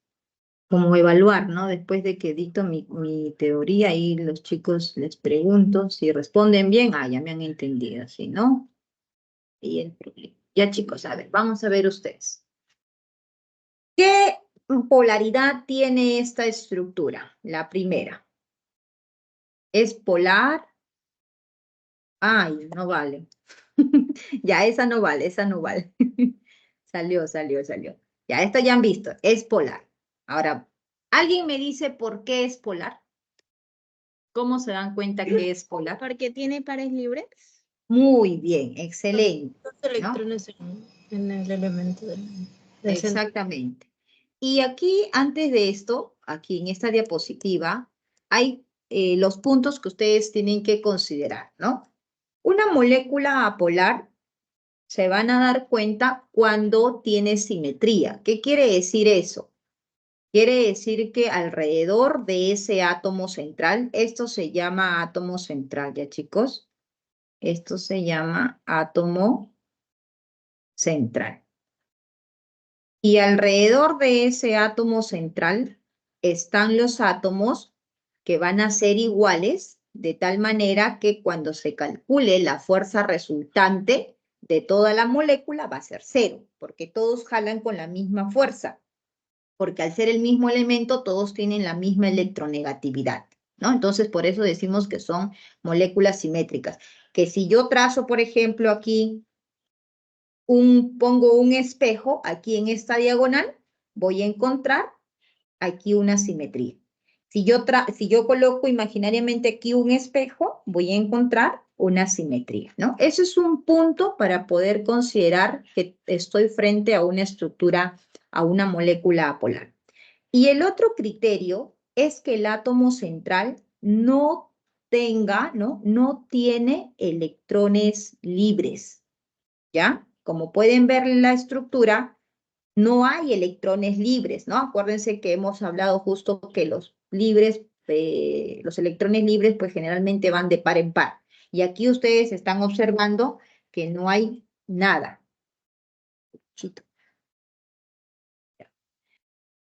como evaluar, ¿no? Después de que dicto mi teoría y los chicos les pregunto si responden bien, ya me han entendido, si no, y el problema. Ya chicos, a ver, vamos a ver ustedes. ¿Qué polaridad tiene esta estructura? La primera. ¿Es polar? Ay, no vale. Ya, esa no vale, esa no vale. Salió. Ya, esto ya han visto, es polar. Ahora, ¿alguien me dice por qué es polar? ¿Cómo se dan cuenta que es polar? Porque tiene pares libres. Muy bien, excelente, Dos ¿no? electrones en el elemento del centro. Exactamente. Y aquí, antes de esto, aquí en esta diapositiva, hay los puntos que ustedes tienen que considerar, ¿no? Una molécula apolar se van a dar cuenta cuando tiene simetría. ¿Qué quiere decir eso? Quiere decir que alrededor de ese átomo central, esto se llama átomo central, ¿ya chicos? Esto se llama átomo central. Y alrededor de ese átomo central están los átomos que van a ser iguales, de tal manera que cuando se calcule la fuerza resultante de toda la molécula va a ser 0, porque todos jalan con la misma fuerza, porque al ser el mismo elemento todos tienen la misma electronegatividad, ¿no? Entonces por eso decimos que son moléculas simétricas. Que si yo trazo, por ejemplo, aquí pongo un espejo aquí en esta diagonal, voy a encontrar aquí una simetría. Si yo coloco imaginariamente aquí un espejo, voy a encontrar una simetría, ¿no? Eso es un punto para poder considerar que estoy frente a una estructura, a una molécula apolar. Y el otro criterio es que el átomo central no tiene electrones libres, ¿ya? Como pueden ver en la estructura, no hay electrones libres, ¿no? Acuérdense que hemos hablado justo que los electrones libres, pues generalmente van de par en par. Y aquí ustedes están observando que no hay nada.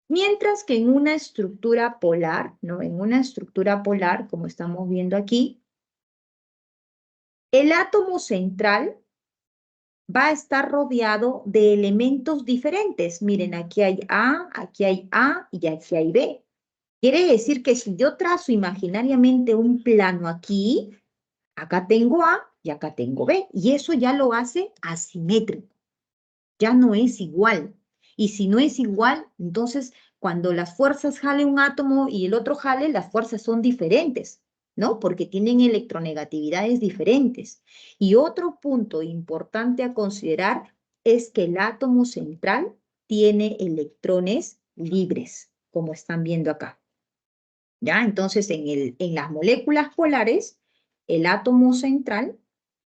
Mientras que en una estructura polar, ¿no? En una estructura polar, como estamos viendo aquí, el átomo central va a estar rodeado de elementos diferentes. Miren, aquí hay A y aquí hay B. Quiere decir que si yo trazo imaginariamente un plano aquí, acá tengo A y acá tengo B. Y eso ya lo hace asimétrico. Ya no es igual. Y si no es igual, entonces cuando las fuerzas jale un átomo y el otro jale, las fuerzas son diferentes, ¿no? Porque tienen electronegatividades diferentes. Y otro punto importante a considerar es que el átomo central tiene electrones libres, como están viendo acá. ¿Ya? Entonces, en las moléculas polares, el átomo central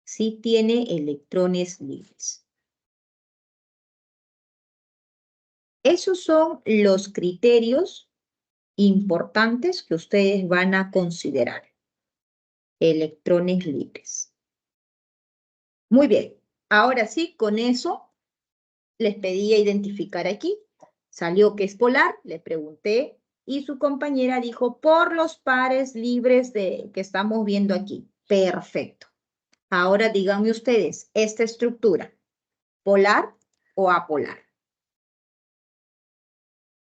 sí tiene electrones libres. Esos son los criterios importantes que ustedes van a considerar. Electrones libres. Muy bien. Ahora sí, con eso les pedí identificar aquí. Salió que es polar, le pregunté, y su compañera dijo por los pares libres que estamos viendo aquí. Perfecto. Ahora díganme ustedes, esta estructura, ¿polar o apolar?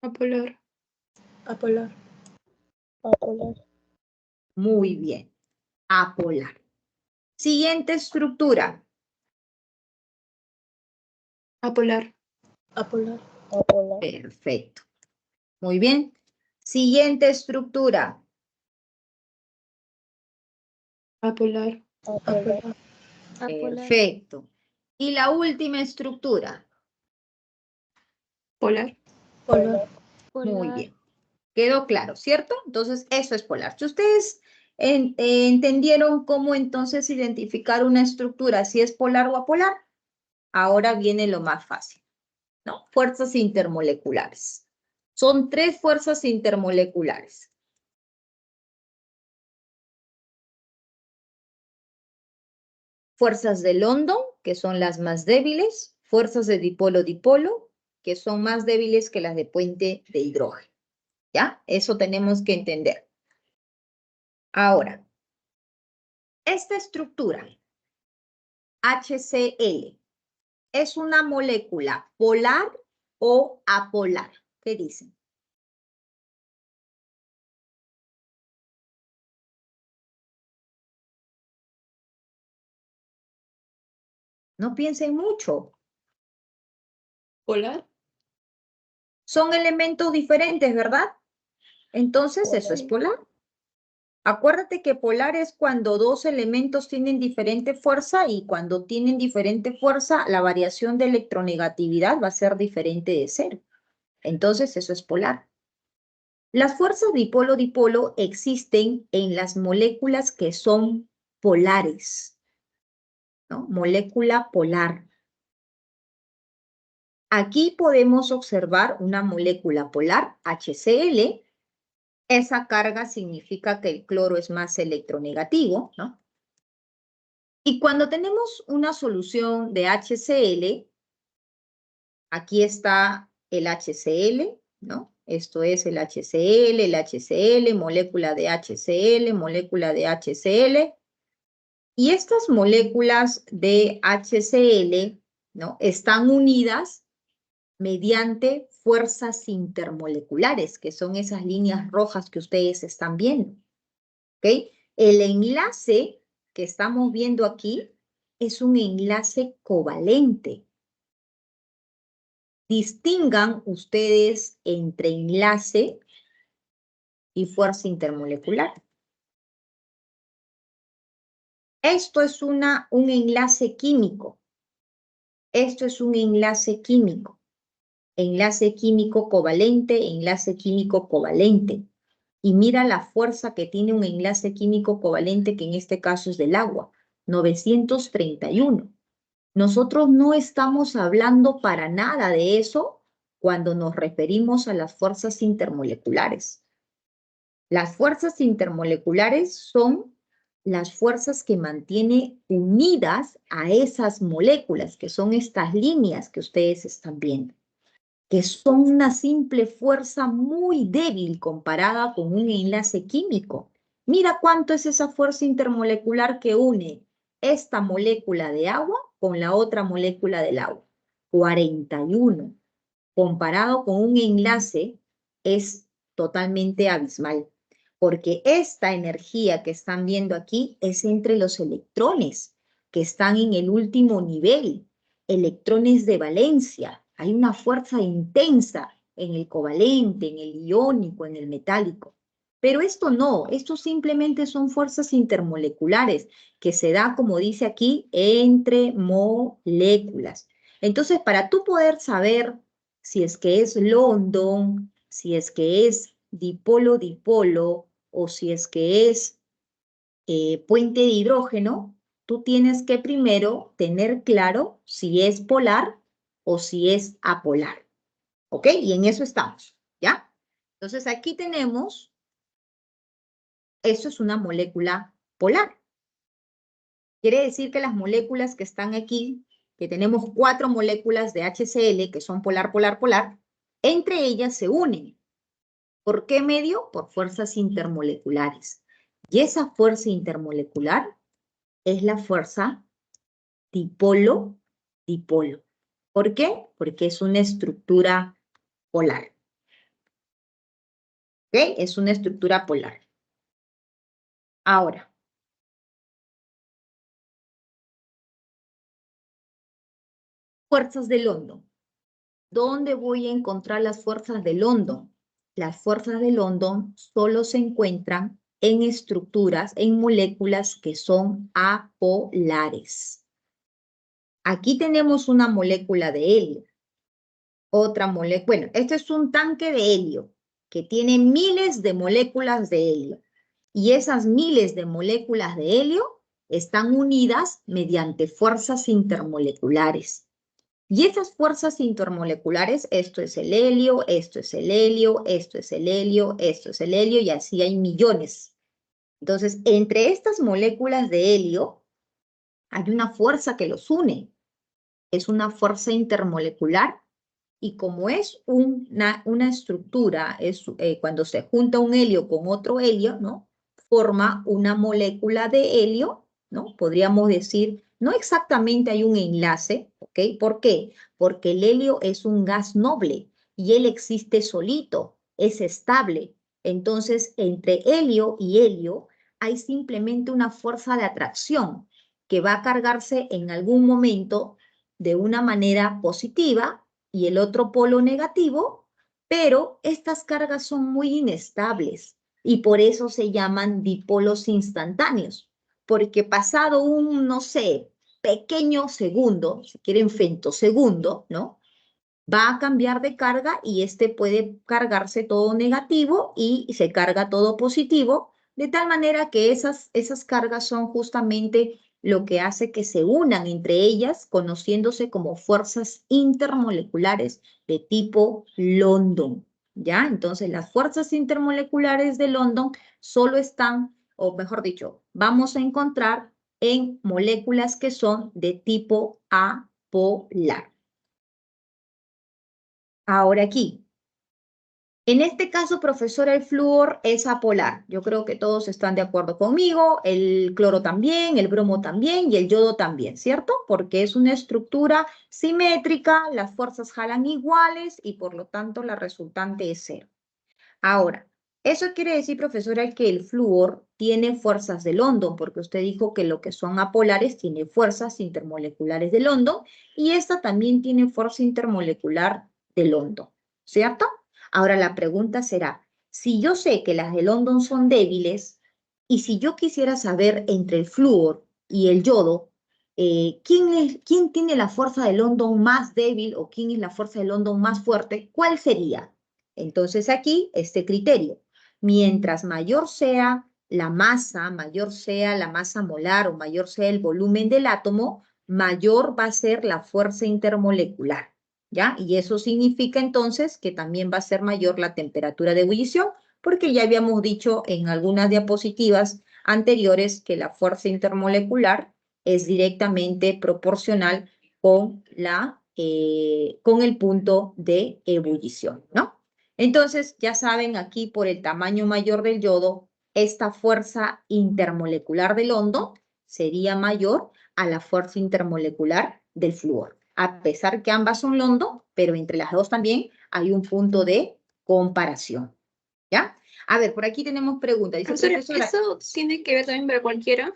Apolar. Apolar. Apolar. Muy bien. Apolar. Siguiente estructura. Apolar. Apolar. Apolar. Perfecto. Muy bien. Siguiente estructura. Apolar. Apolar. Apolar. Apolar. Perfecto. Y la última estructura. Polar. Polar. Muy Polar. bien. Quedó claro, ¿cierto? Entonces, eso es polar. Si ustedes entendieron cómo entonces identificar una estructura, si es polar o apolar, ahora viene lo más fácil, ¿no? Fuerzas intermoleculares. Son 3 fuerzas intermoleculares. Fuerzas de London, que son las más débiles. Fuerzas de dipolo-dipolo, que son más débiles que las de puente de hidrógeno. ¿Ya? Eso tenemos que entender. Ahora, esta estructura, HCl, ¿es una molécula polar o apolar? ¿Qué dicen? No piensen mucho. Polar. Son elementos diferentes, ¿verdad? Entonces, eso es polar. Acuérdate que polar es cuando 2 elementos tienen diferente fuerza y cuando tienen diferente fuerza, la variación de electronegatividad va a ser diferente de 0. Entonces, eso es polar. Las fuerzas dipolo-dipolo existen en las moléculas que son polares, ¿no? Molécula polar. Aquí podemos observar una molécula polar, HCl. Esa carga significa que el cloro es más electronegativo, ¿no? Y cuando tenemos una solución de HCl, aquí está el HCl, ¿no? Esto es el HCl, molécula de HCl, molécula de HCl. Y estas moléculas de HCl, ¿no? Están unidas mediante fuerzas intermoleculares, que son esas líneas rojas que ustedes están viendo. ¿Ok? El enlace que estamos viendo aquí es un enlace covalente. Distingan ustedes entre enlace y fuerza intermolecular. Esto es un enlace químico. Esto es un enlace químico. Enlace químico covalente, enlace químico covalente. Y mira la fuerza que tiene un enlace químico covalente, que en este caso es del agua, 931. Nosotros no estamos hablando para nada de eso cuando nos referimos a las fuerzas intermoleculares. Las fuerzas intermoleculares son las fuerzas que mantienen unidas a esas moléculas, que son estas líneas que ustedes están viendo, que son una simple fuerza muy débil comparada con un enlace químico. Mira cuánto es esa fuerza intermolecular que une esta molécula de agua con la otra molécula del agua. 41. Comparado con un enlace, es totalmente abismal, porque esta energía que están viendo aquí es entre los electrones, que están en el último nivel, electrones de valencia. Hay una fuerza intensa en el covalente, en el iónico, en el metálico. Pero esto no, esto simplemente son fuerzas intermoleculares que se da, como dice aquí, entre moléculas. Entonces, para tú poder saber si es que es London, si es que es dipolo-dipolo, o si es que es puente de hidrógeno, tú tienes que primero tener claro si es polar o si es apolar. ¿Ok? Y en eso estamos, ¿ya? Entonces aquí tenemos, eso es una molécula polar. Quiere decir que las moléculas que están aquí, que tenemos 4 moléculas de HCl que son polar, polar, polar, entre ellas se unen. ¿Por qué medio? Por fuerzas intermoleculares. Y esa fuerza intermolecular es la fuerza dipolo-dipolo. ¿Por qué? Porque es una estructura polar. ¿Ok? Es una estructura polar. Ahora, fuerzas de London. ¿Dónde voy a encontrar las fuerzas de London? Las fuerzas de London solo se encuentran en estructuras, en moléculas que son apolares. Aquí tenemos una molécula de helio. Otra molécula, bueno, este es un tanque de helio que tiene miles de moléculas de helio. Y esas miles de moléculas de helio están unidas mediante fuerzas intermoleculares. Y esas fuerzas intermoleculares, esto es el helio, esto es el helio, esto es el helio, esto es el helio, y así hay millones. Entonces, entre estas moléculas de helio hay una fuerza que los une. Es una fuerza intermolecular. Y como es una estructura, cuando se junta un helio con otro helio, ¿no? Forma una molécula de helio, ¿no? Podríamos decir, no exactamente hay un enlace, ¿ok? ¿Por qué? Porque el helio es un gas noble y él existe solito, es estable. Entonces, entre helio y helio hay simplemente una fuerza de atracción que va a cargarse en algún momento de una manera positiva y el otro polo negativo, pero estas cargas son muy inestables y por eso se llaman dipolos instantáneos, porque pasado un, no sé, pequeño segundo, si quieren femtosegundo, ¿no? Va a cambiar de carga y este puede cargarse todo negativo y se carga todo positivo, de tal manera que esas cargas son justamente lo que hace que se unan entre ellas, conociéndose como fuerzas intermoleculares de tipo London, ¿ya? Entonces, las fuerzas intermoleculares de London solo están, o mejor dicho, vamos a encontrar en moléculas que son de tipo apolar. Ahora aquí, en este caso, profesora, el flúor es apolar. Yo creo que todos están de acuerdo conmigo, el cloro también, el bromo también y el yodo también, ¿cierto? Porque es una estructura simétrica, las fuerzas jalan iguales y por lo tanto la resultante es 0. Ahora, eso quiere decir, profesora, que el flúor tiene fuerzas de London, porque usted dijo que lo que son apolares tiene fuerzas intermoleculares de London y esta también tiene fuerza intermolecular de London, ¿cierto? Ahora la pregunta será, si yo sé que las de London son débiles y si yo quisiera saber entre el flúor y el yodo, ¿quién tiene la fuerza de London más débil o quién es la fuerza de London más fuerte? ¿Cuál sería? Entonces aquí, este criterio, mientras mayor sea la masa, mayor sea la masa molar o mayor sea el volumen del átomo, mayor va a ser la fuerza intermolecular, ¿ya? Y eso significa entonces que también va a ser mayor la temperatura de ebullición, porque ya habíamos dicho en algunas diapositivas anteriores que la fuerza intermolecular es directamente proporcional con el punto de ebullición, ¿no? Entonces, ya saben, aquí por el tamaño mayor del yodo, esta fuerza intermolecular del London sería mayor a la fuerza intermolecular del flúor. A pesar que ambas son London, pero entre las dos también hay un punto de comparación. ¿Ya? A ver, por aquí tenemos preguntas. Dice, profesora, ¿eso tiene que ver también para cualquiera?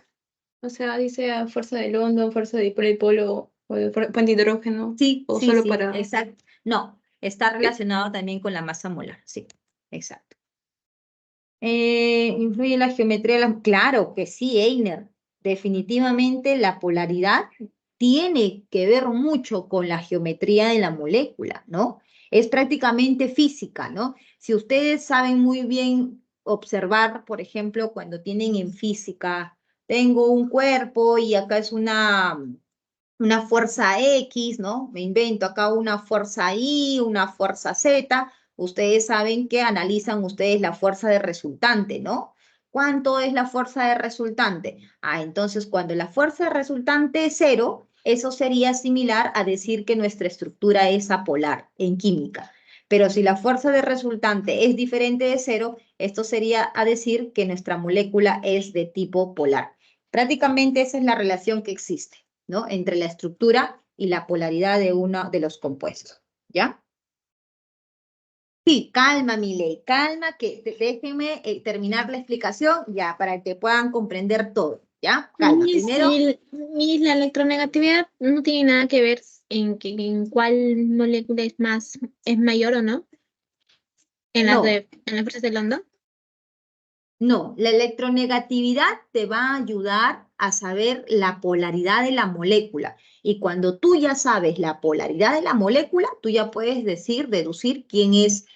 O sea, dice a fuerza de London, fuerza de dipolo o de puente de hidrógeno. Sí, o sí, solo sí, para... exacto. No, está relacionado también con la masa molar, sí, exacto. ¿Influye la geometría? Claro que sí, Einer. Definitivamente la polaridad tiene que ver mucho con la geometría de la molécula, ¿no? Es prácticamente física, ¿no? Si ustedes saben muy bien observar, por ejemplo, cuando tienen en física, tengo un cuerpo y acá es una fuerza X, ¿no? Me invento acá una fuerza Y, una fuerza Z. Ustedes saben que analizan ustedes la fuerza de resultante, ¿no? ¿Cuánto es la fuerza de resultante? Entonces cuando la fuerza de resultante es 0, eso sería similar a decir que nuestra estructura es apolar en química. Pero si la fuerza de resultante es diferente de 0, esto sería a decir que nuestra molécula es de tipo polar. Prácticamente esa es la relación que existe, ¿no? Entre la estructura y la polaridad de uno de los compuestos, ¿ya? Sí, calma, Miley, calma, que déjenme terminar la explicación ya, para que puedan comprender todo, ¿ya? Calma, primero. La electronegatividad no tiene nada que ver en cuál molécula es mayor o no, en No. las fuerzas del London. No, la electronegatividad te va a ayudar a saber la polaridad de la molécula. Y cuando tú ya sabes la polaridad de la molécula, tú ya puedes deducir quién es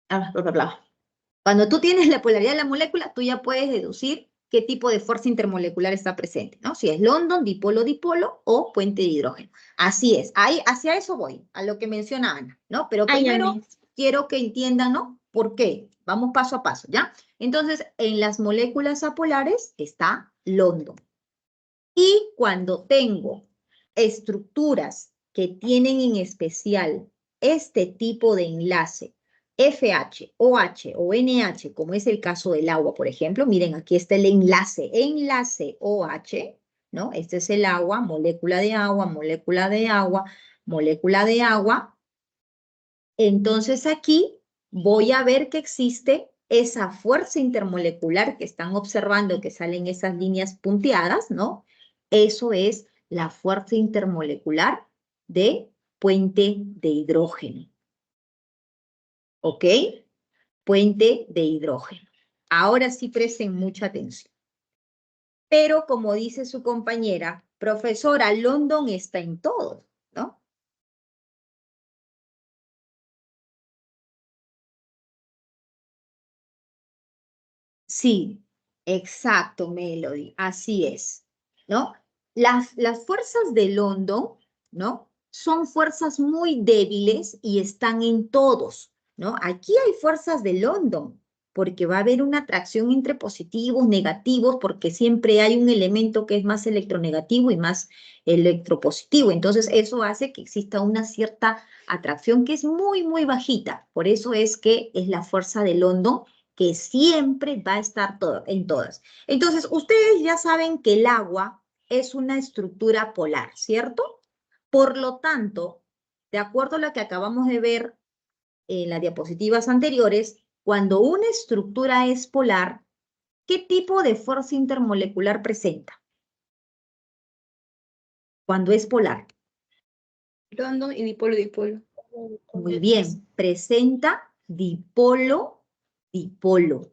bla, bla, bla. Cuando tú tienes la polaridad de la molécula, tú ya puedes deducir qué tipo de fuerza intermolecular está presente, ¿no? Si es London, dipolo-dipolo o puente de hidrógeno. Así es, hacia eso voy, a lo que menciona Ana, ¿no? Pero primero quiero que entiendan, ¿no? ¿Por qué? Vamos paso a paso, ¿ya? Entonces, en las moléculas apolares está London. Y cuando tengo estructuras que tienen en especial este tipo de enlace, FH, OH o NH, como es el caso del agua, por ejemplo, miren, aquí está el enlace OH, ¿no? Este es el agua, molécula de agua, molécula de agua, molécula de agua. Entonces aquí voy a ver que existe esa fuerza intermolecular que están observando, que salen esas líneas punteadas, ¿no? Eso es la fuerza intermolecular de puente de hidrógeno. ¿Ok? Puente de hidrógeno. Ahora sí presten mucha atención. Pero como dice su compañera, profesora, London está en todo, ¿no? Sí, exacto, Melody, así es, ¿no? Las fuerzas de London, ¿no? Son fuerzas muy débiles y están en todos, ¿no? Aquí hay fuerzas de London, porque va a haber una atracción entre positivos, negativos, porque siempre hay un elemento que es más electronegativo y más electropositivo. Entonces, eso hace que exista una cierta atracción que es muy, muy bajita. Por eso es que es la fuerza de London que siempre va a estar en todas. Entonces, ustedes ya saben que el agua es una estructura polar, ¿cierto? Por lo tanto, de acuerdo a lo que acabamos de ver en las diapositivas anteriores, cuando una estructura es polar, ¿qué tipo de fuerza intermolecular presenta? Cuando es polar. London y dipolo-dipolo. Muy bien, presenta dipolo-dipolo,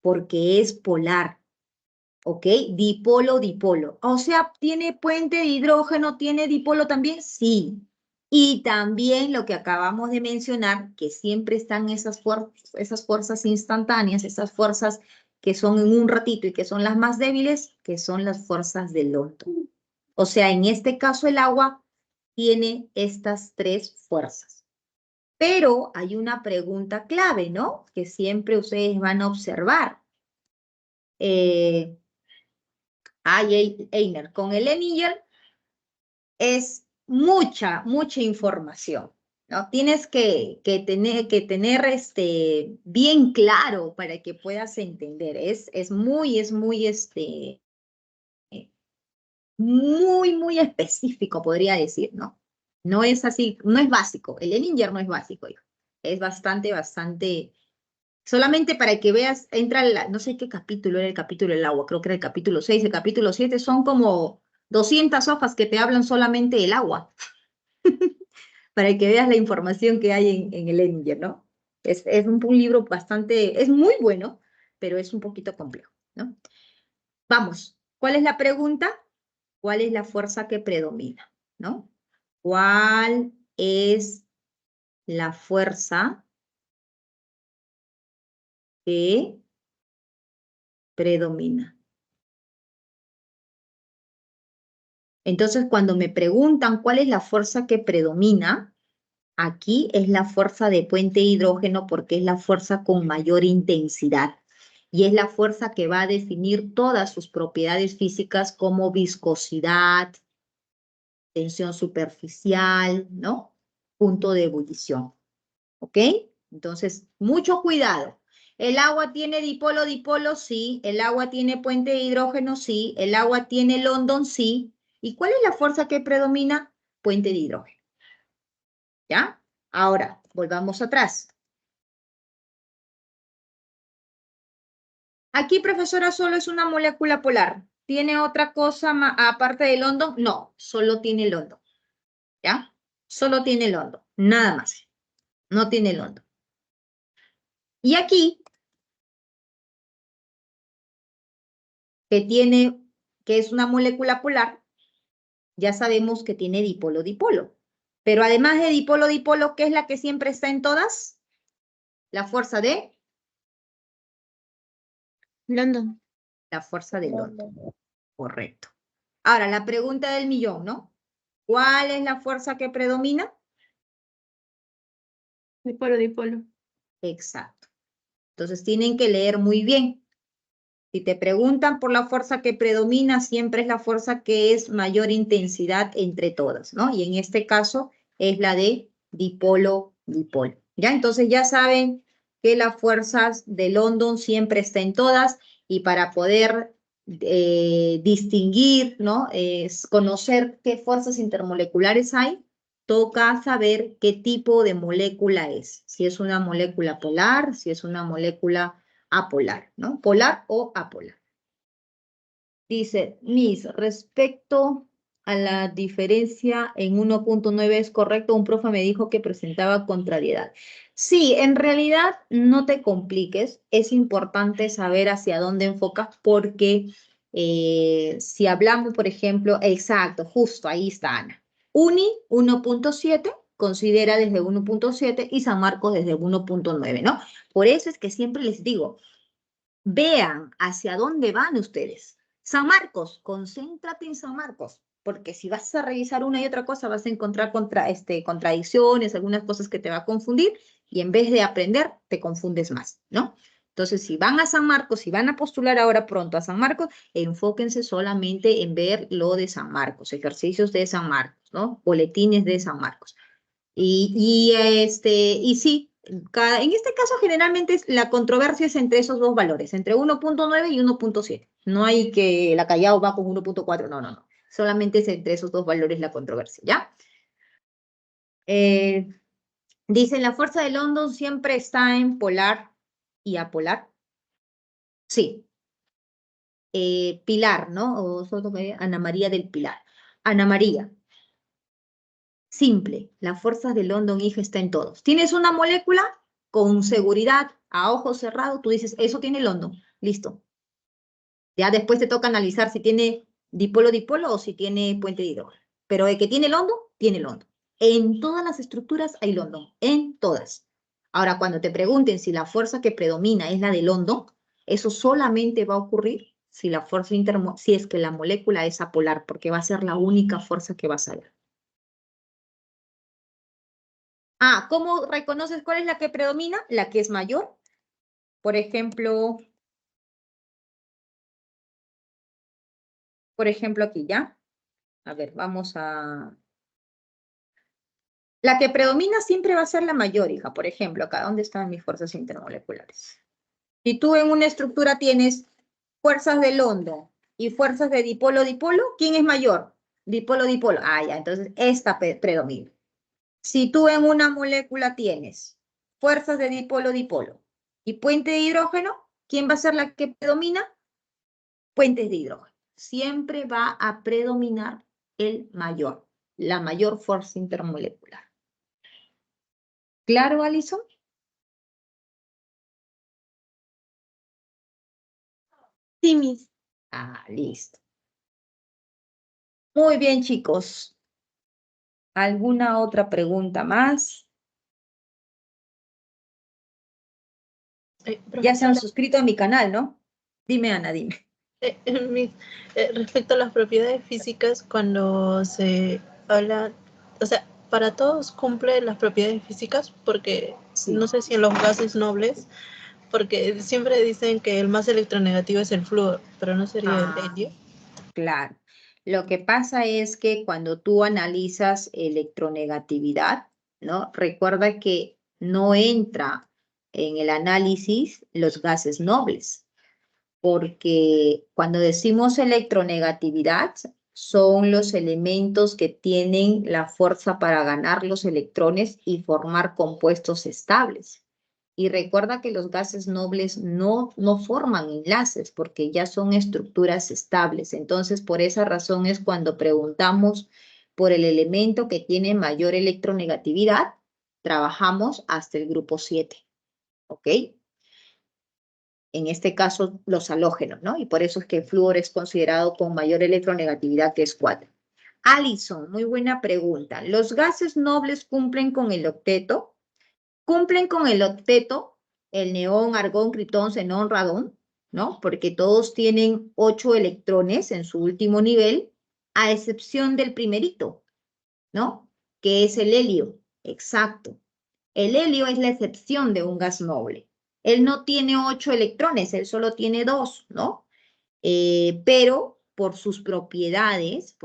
porque es polar. ¿Ok? Dipolo, dipolo. O sea, ¿tiene puente de hidrógeno? ¿Tiene dipolo también? Sí. Y también lo que acabamos de mencionar, que siempre están esas fuerzas instantáneas, esas fuerzas que son en un ratito y que son las más débiles, que son las fuerzas del London. O sea, en este caso el agua tiene estas tres fuerzas. Pero hay una pregunta clave, ¿no? Que siempre ustedes van a observar. Einer, con el Ehninger es mucha información, ¿no? Tienes que tener bien claro para que puedas entender. Es muy muy específico, podría decir, ¿no? No es así, no es básico. El Ehninger no es básico, hijo. Es bastante. Solamente para que veas, no sé qué capítulo era el capítulo del agua, creo que era el capítulo 6, el capítulo 7, son como 200 hojas que te hablan solamente del agua, para que veas la información que hay en el Ehninger, ¿no? Es un libro es muy bueno, pero es un poquito complejo, ¿no? Vamos, ¿cuál es la pregunta? ¿Cuál es la fuerza que predomina? ¿No? ¿Cuál es la fuerza que predomina? Entonces, cuando me preguntan cuál es la fuerza que predomina, aquí es la fuerza de puente de hidrógeno porque es la fuerza con mayor intensidad y es la fuerza que va a definir todas sus propiedades físicas como viscosidad, tensión superficial, ¿no? Punto de ebullición, ¿ok? Entonces, mucho cuidado. ¿El agua tiene dipolo-dipolo? Sí. ¿El agua tiene puente de hidrógeno? Sí. ¿El agua tiene London? Sí. ¿Y cuál es la fuerza que predomina? Puente de hidrógeno. ¿Ya? Ahora, volvamos atrás. Aquí, profesora, solo es una molécula polar. ¿Tiene otra cosa aparte de London? No, solo tiene London. ¿Ya? Solo tiene London. Nada más. No tiene London. Y aquí, que es una molécula polar, ya sabemos que tiene dipolo-dipolo. Pero además de dipolo-dipolo, ¿qué es la que siempre está en todas? La fuerza de London. la fuerza de London. London. Correcto. Ahora, la pregunta del millón, ¿no? ¿Cuál es la fuerza que predomina? Dipolo, dipolo. Exacto. Entonces tienen que leer muy bien. Si te preguntan por la fuerza que predomina, siempre es la fuerza que es mayor intensidad entre todas, ¿no? Y en este caso es la de dipolo-dipolo. ¿Ya? Entonces ya saben que las fuerzas de London siempre están en todas y para poder distinguir, ¿no? Conocer qué fuerzas intermoleculares hay, toca saber qué tipo de molécula es. Si es una molécula polar, si es una molécula apolar, ¿no? Polar o apolar. Dice, Miss, respecto a la diferencia en 1.9 es correcto, un profe me dijo que presentaba contrariedad. Sí, en realidad no te compliques, es importante saber hacia dónde enfocas porque si hablamos, por ejemplo, exacto, justo ahí está Ana. UNI 1.7 considera desde 1.7 y San Marcos desde 1.9, ¿no? Por eso es que siempre les digo, vean hacia dónde van ustedes. San Marcos, concéntrate en San Marcos, porque si vas a revisar una y otra cosa vas a encontrar contradicciones, algunas cosas que te va a confundir y en vez de aprender te confundes más, ¿no? Entonces, si van a San Marcos, si van a postular ahora pronto a San Marcos, enfóquense solamente en ver lo de San Marcos, ejercicios de San Marcos, ¿no? Boletines de San Marcos. Y sí, en este caso generalmente la controversia es entre esos dos valores, entre 1.9 y 1.7. No hay que la Callao va con 1.4, no, no, no. Solamente es entre esos dos valores la controversia, ¿ya? Dicen, la fuerza de London siempre está en polar y apolar. Sí. Pilar, ¿no? Ana María del Pilar. Ana María. Simple, las fuerzas de London, hija, está en todos. Tienes una molécula con seguridad, a ojo cerrado, tú dices, eso tiene London, listo. Ya después te toca analizar si tiene dipolo-dipolo o si tiene puente de hidrógeno. Pero de que tiene London, tiene London. En todas las estructuras hay London, en todas. Ahora, cuando te pregunten si la fuerza que predomina es la de London, eso solamente va a ocurrir si la fuerza si es que la molécula es apolar, porque va a ser la única fuerza que vas a ver. Ah, ¿cómo reconoces cuál es la que predomina? La que es mayor. Por ejemplo aquí, ¿ya? A ver, vamos a... La que predomina siempre va a ser la mayor, hija. Por ejemplo, acá, ¿dónde están mis fuerzas intermoleculares? Si tú en una estructura tienes fuerzas de London y fuerzas de dipolo-dipolo, ¿quién es mayor? Dipolo-dipolo. Ah, ya, entonces esta predomina. Si tú en una molécula tienes fuerzas de dipolo-dipolo y puente de hidrógeno, ¿quién va a ser la que predomina? Puentes de hidrógeno. Siempre va a predominar el mayor, la mayor fuerza intermolecular. ¿Claro, Alison? Sí, Miss. Ah, listo. Muy bien, chicos. ¿Alguna otra pregunta más? Ya se han Profesora, suscrito a mi canal, ¿no? Dime, Ana, dime. respecto a las propiedades físicas, cuando se habla, o sea, para todos cumple las propiedades físicas, porque Sí. no sé si en los gases nobles, porque siempre dicen que el más electronegativo es el flúor, pero no sería el Ah, helio. claro. Lo que pasa es que cuando tú analizas electronegatividad, ¿no? Recuerda que no entra en el análisis los gases nobles, porque cuando decimos electronegatividad, son los elementos que tienen la fuerza para ganar los electrones y formar compuestos estables. Y recuerda que los gases nobles no forman enlaces porque ya son estructuras estables. Entonces, por esa razón es cuando preguntamos por el elemento que tiene mayor electronegatividad, trabajamos hasta el grupo 7. ¿Ok? En este caso los halógenos, ¿no? Y por eso es que el flúor es considerado con mayor electronegatividad, que es 4. Alison, muy buena pregunta. ¿Los gases nobles cumplen con el octeto? Cumplen con el octeto, el neón, argón, criptón, xenón, radón, ¿no? Porque todos tienen 8 electrones en su último nivel, a excepción del primerito, ¿no? Que es el helio. Exacto. El helio es la excepción de un gas noble. Él no tiene 8 electrones, él solo tiene 2, ¿no? Pero por sus propiedades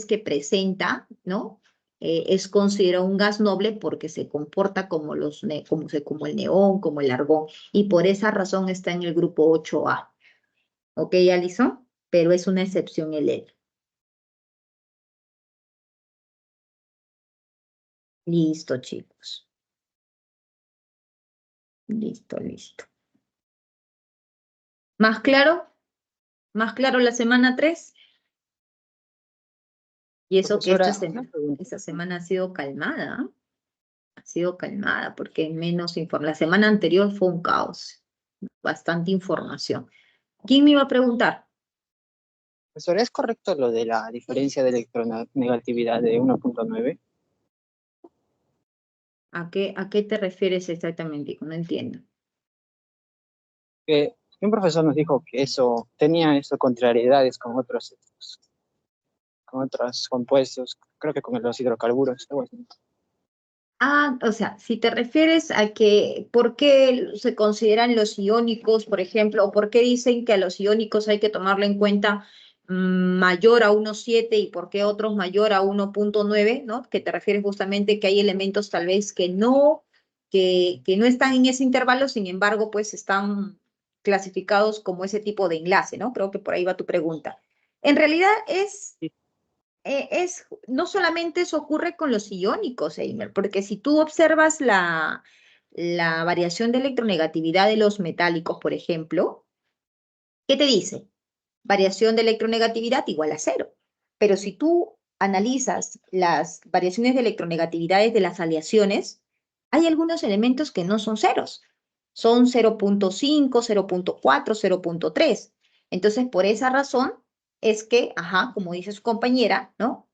que presenta, ¿no? Es considerado un gas noble porque se comporta como, como el neón, como el argón, y por esa razón está en el grupo 8A. ¿Ok, Alison? Pero es una excepción el helio. Listo, chicos. Listo, listo. ¿Más claro? ¿Más claro la semana 3? Y eso que Profesora, una pregunta. esta semana ha sido calmada, ¿ah? Ha sido calmada porque hay menos información. La semana anterior fue un caos, bastante información. ¿Quién me iba a preguntar? Profesora, ¿es correcto lo de la diferencia de electronegatividad de 1.9? ¿A qué te refieres exactamente? No entiendo. Que un profesor nos dijo que eso tenía contrariedades con otros compuestos, creo que con los hidrocarburos, algo así. Ah, o sea, si te refieres a que, ¿por qué se consideran los iónicos, por ejemplo, o por qué dicen que a los iónicos hay que tomarlo en cuenta mayor a 1,7 y por qué otros mayor a 1,9, ¿no? Que te refieres justamente que hay elementos tal vez que no están en ese intervalo, sin embargo, pues están clasificados como ese tipo de enlace, ¿no? Creo que por ahí va tu pregunta. En realidad Sí. no solamente eso ocurre con los iónicos, Eimer, porque si tú observas la variación de electronegatividad de los metálicos, por ejemplo, ¿qué te dice? Variación de electronegatividad igual a 0. Pero si tú analizas las variaciones de electronegatividades de las aleaciones, hay algunos elementos que no son ceros. Son 0,5, 0,4, 0,3. Entonces, por esa razón es que, como dice su compañera, ¿no?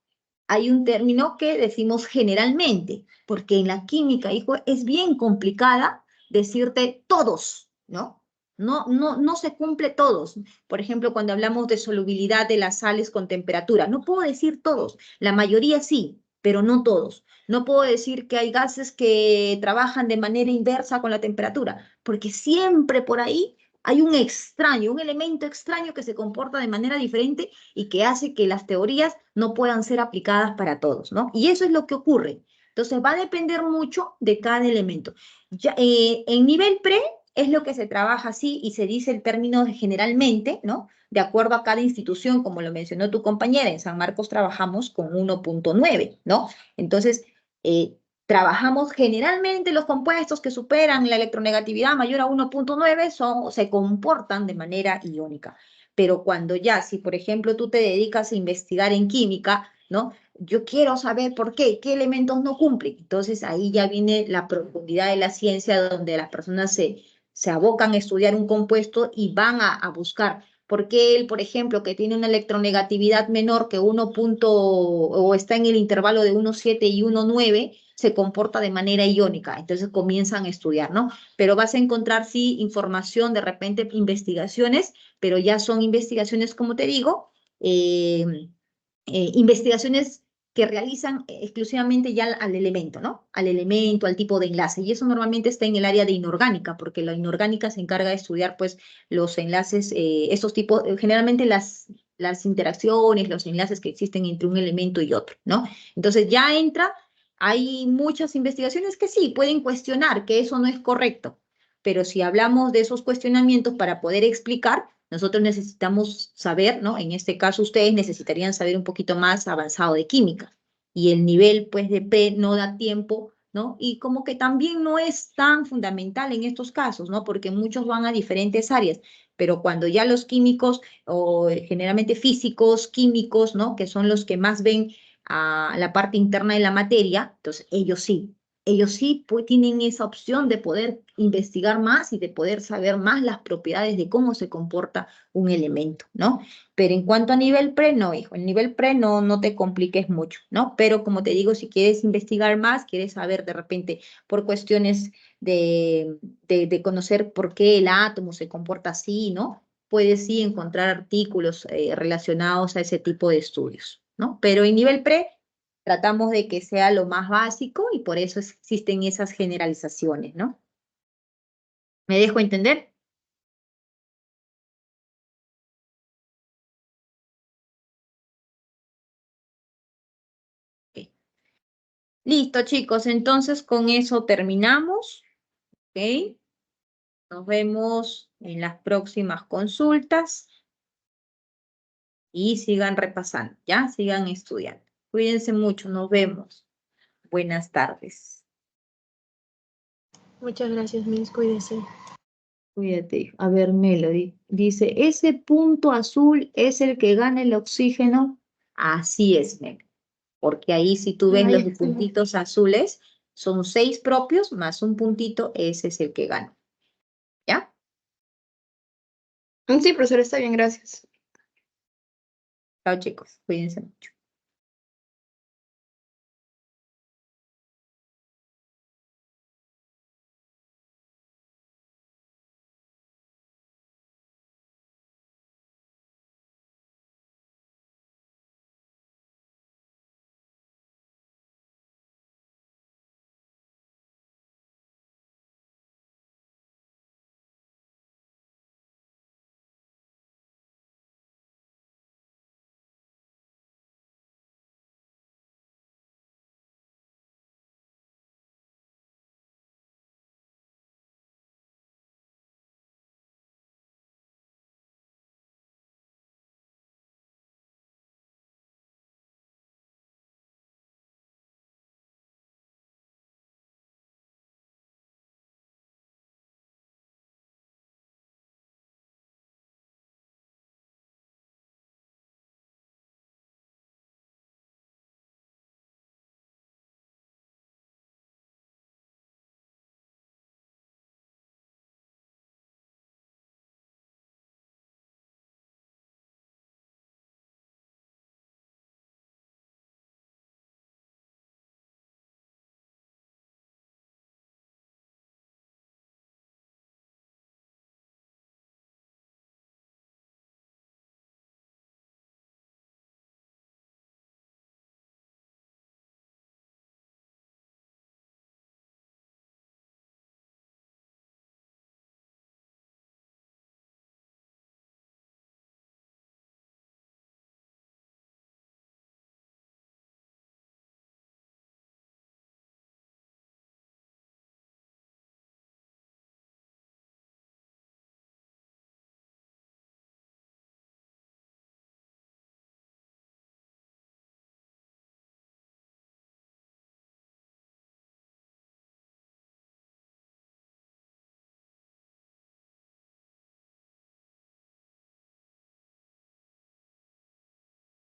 Hay un término que decimos generalmente, porque en la química, hijo, es bien complicada decirte todos, ¿no? No se cumple todos. Por ejemplo, cuando hablamos de solubilidad de las sales con temperatura, no puedo decir todos, la mayoría sí, pero no todos. No puedo decir que hay gases que trabajan de manera inversa con la temperatura, porque siempre por ahí hay un extraño, un elemento extraño que se comporta de manera diferente y que hace que las teorías no puedan ser aplicadas para todos, ¿no? Y eso es lo que ocurre. Entonces va a depender mucho de cada elemento. Ya, en nivel pre es lo que se trabaja así y se dice el término generalmente, ¿no? De acuerdo a cada institución, como lo mencionó tu compañera, en San Marcos trabajamos con 1,9, ¿no? Entonces, trabajamos generalmente los compuestos que superan la electronegatividad mayor a 1,9 se comportan de manera iónica. Pero cuando ya, si por ejemplo tú te dedicas a investigar en química, ¿no? Yo quiero saber por qué elementos no cumplen. Entonces ahí ya viene la profundidad de la ciencia donde las personas se abocan a estudiar un compuesto y van a buscar ¿Por qué él, por ejemplo, que tiene una electronegatividad menor que 1 o está en el intervalo de 1,7 y 1,9, se comporta de manera iónica? Entonces comienzan a estudiar, ¿no? Pero vas a encontrar, sí, información, de repente investigaciones, pero ya son investigaciones, como te digo, investigaciones que realizan exclusivamente ya al elemento, ¿no? Al elemento, al tipo de enlace. Y eso normalmente está en el área de inorgánica, porque la inorgánica se encarga de estudiar, pues, los enlaces, estos tipos, generalmente las interacciones, los enlaces que existen entre un elemento y otro, ¿no? Entonces ya entra, hay muchas investigaciones que sí, pueden cuestionar que eso no es correcto, pero si hablamos de esos cuestionamientos para poder explicar, nosotros necesitamos saber, ¿no? En este caso ustedes necesitarían saber un poquito más avanzado de química y el nivel, pues, de P no da tiempo, ¿no? Y como que también no es tan fundamental en estos casos, ¿no? Porque muchos van a diferentes áreas, pero cuando ya los químicos o generalmente físicos, químicos, ¿no? Que son los que más ven a la parte interna de la materia, entonces ellos sí pues, tienen esa opción de poder investigar más y de poder saber más las propiedades de cómo se comporta un elemento, ¿no? Pero en cuanto a nivel pre, no, hijo, el nivel pre no te compliques mucho, ¿no? Pero como te digo, si quieres investigar más, quieres saber de repente por cuestiones de conocer por qué el átomo se comporta así, ¿no? Puedes sí encontrar artículos relacionados a ese tipo de estudios, ¿no? Pero en nivel pre tratamos de que sea lo más básico y por eso existen esas generalizaciones, ¿no? ¿Me dejo entender? Ok. Listo, chicos, entonces con eso terminamos, ¿ok? Nos vemos en las próximas consultas y sigan repasando, ¿ya? Sigan estudiando. Cuídense mucho, nos vemos. Buenas tardes. Muchas gracias, Miss. Cuídese. Cuídate. A ver, Melody. Dice, ¿ese punto azul es el que gana el oxígeno? Así es, Melody. Porque ahí si tú ves los puntitos azules, son 6 propios más un puntito, ese es el que gana. ¿Ya? Sí, profesor, está bien, gracias. Chao, chicos. Cuídense mucho.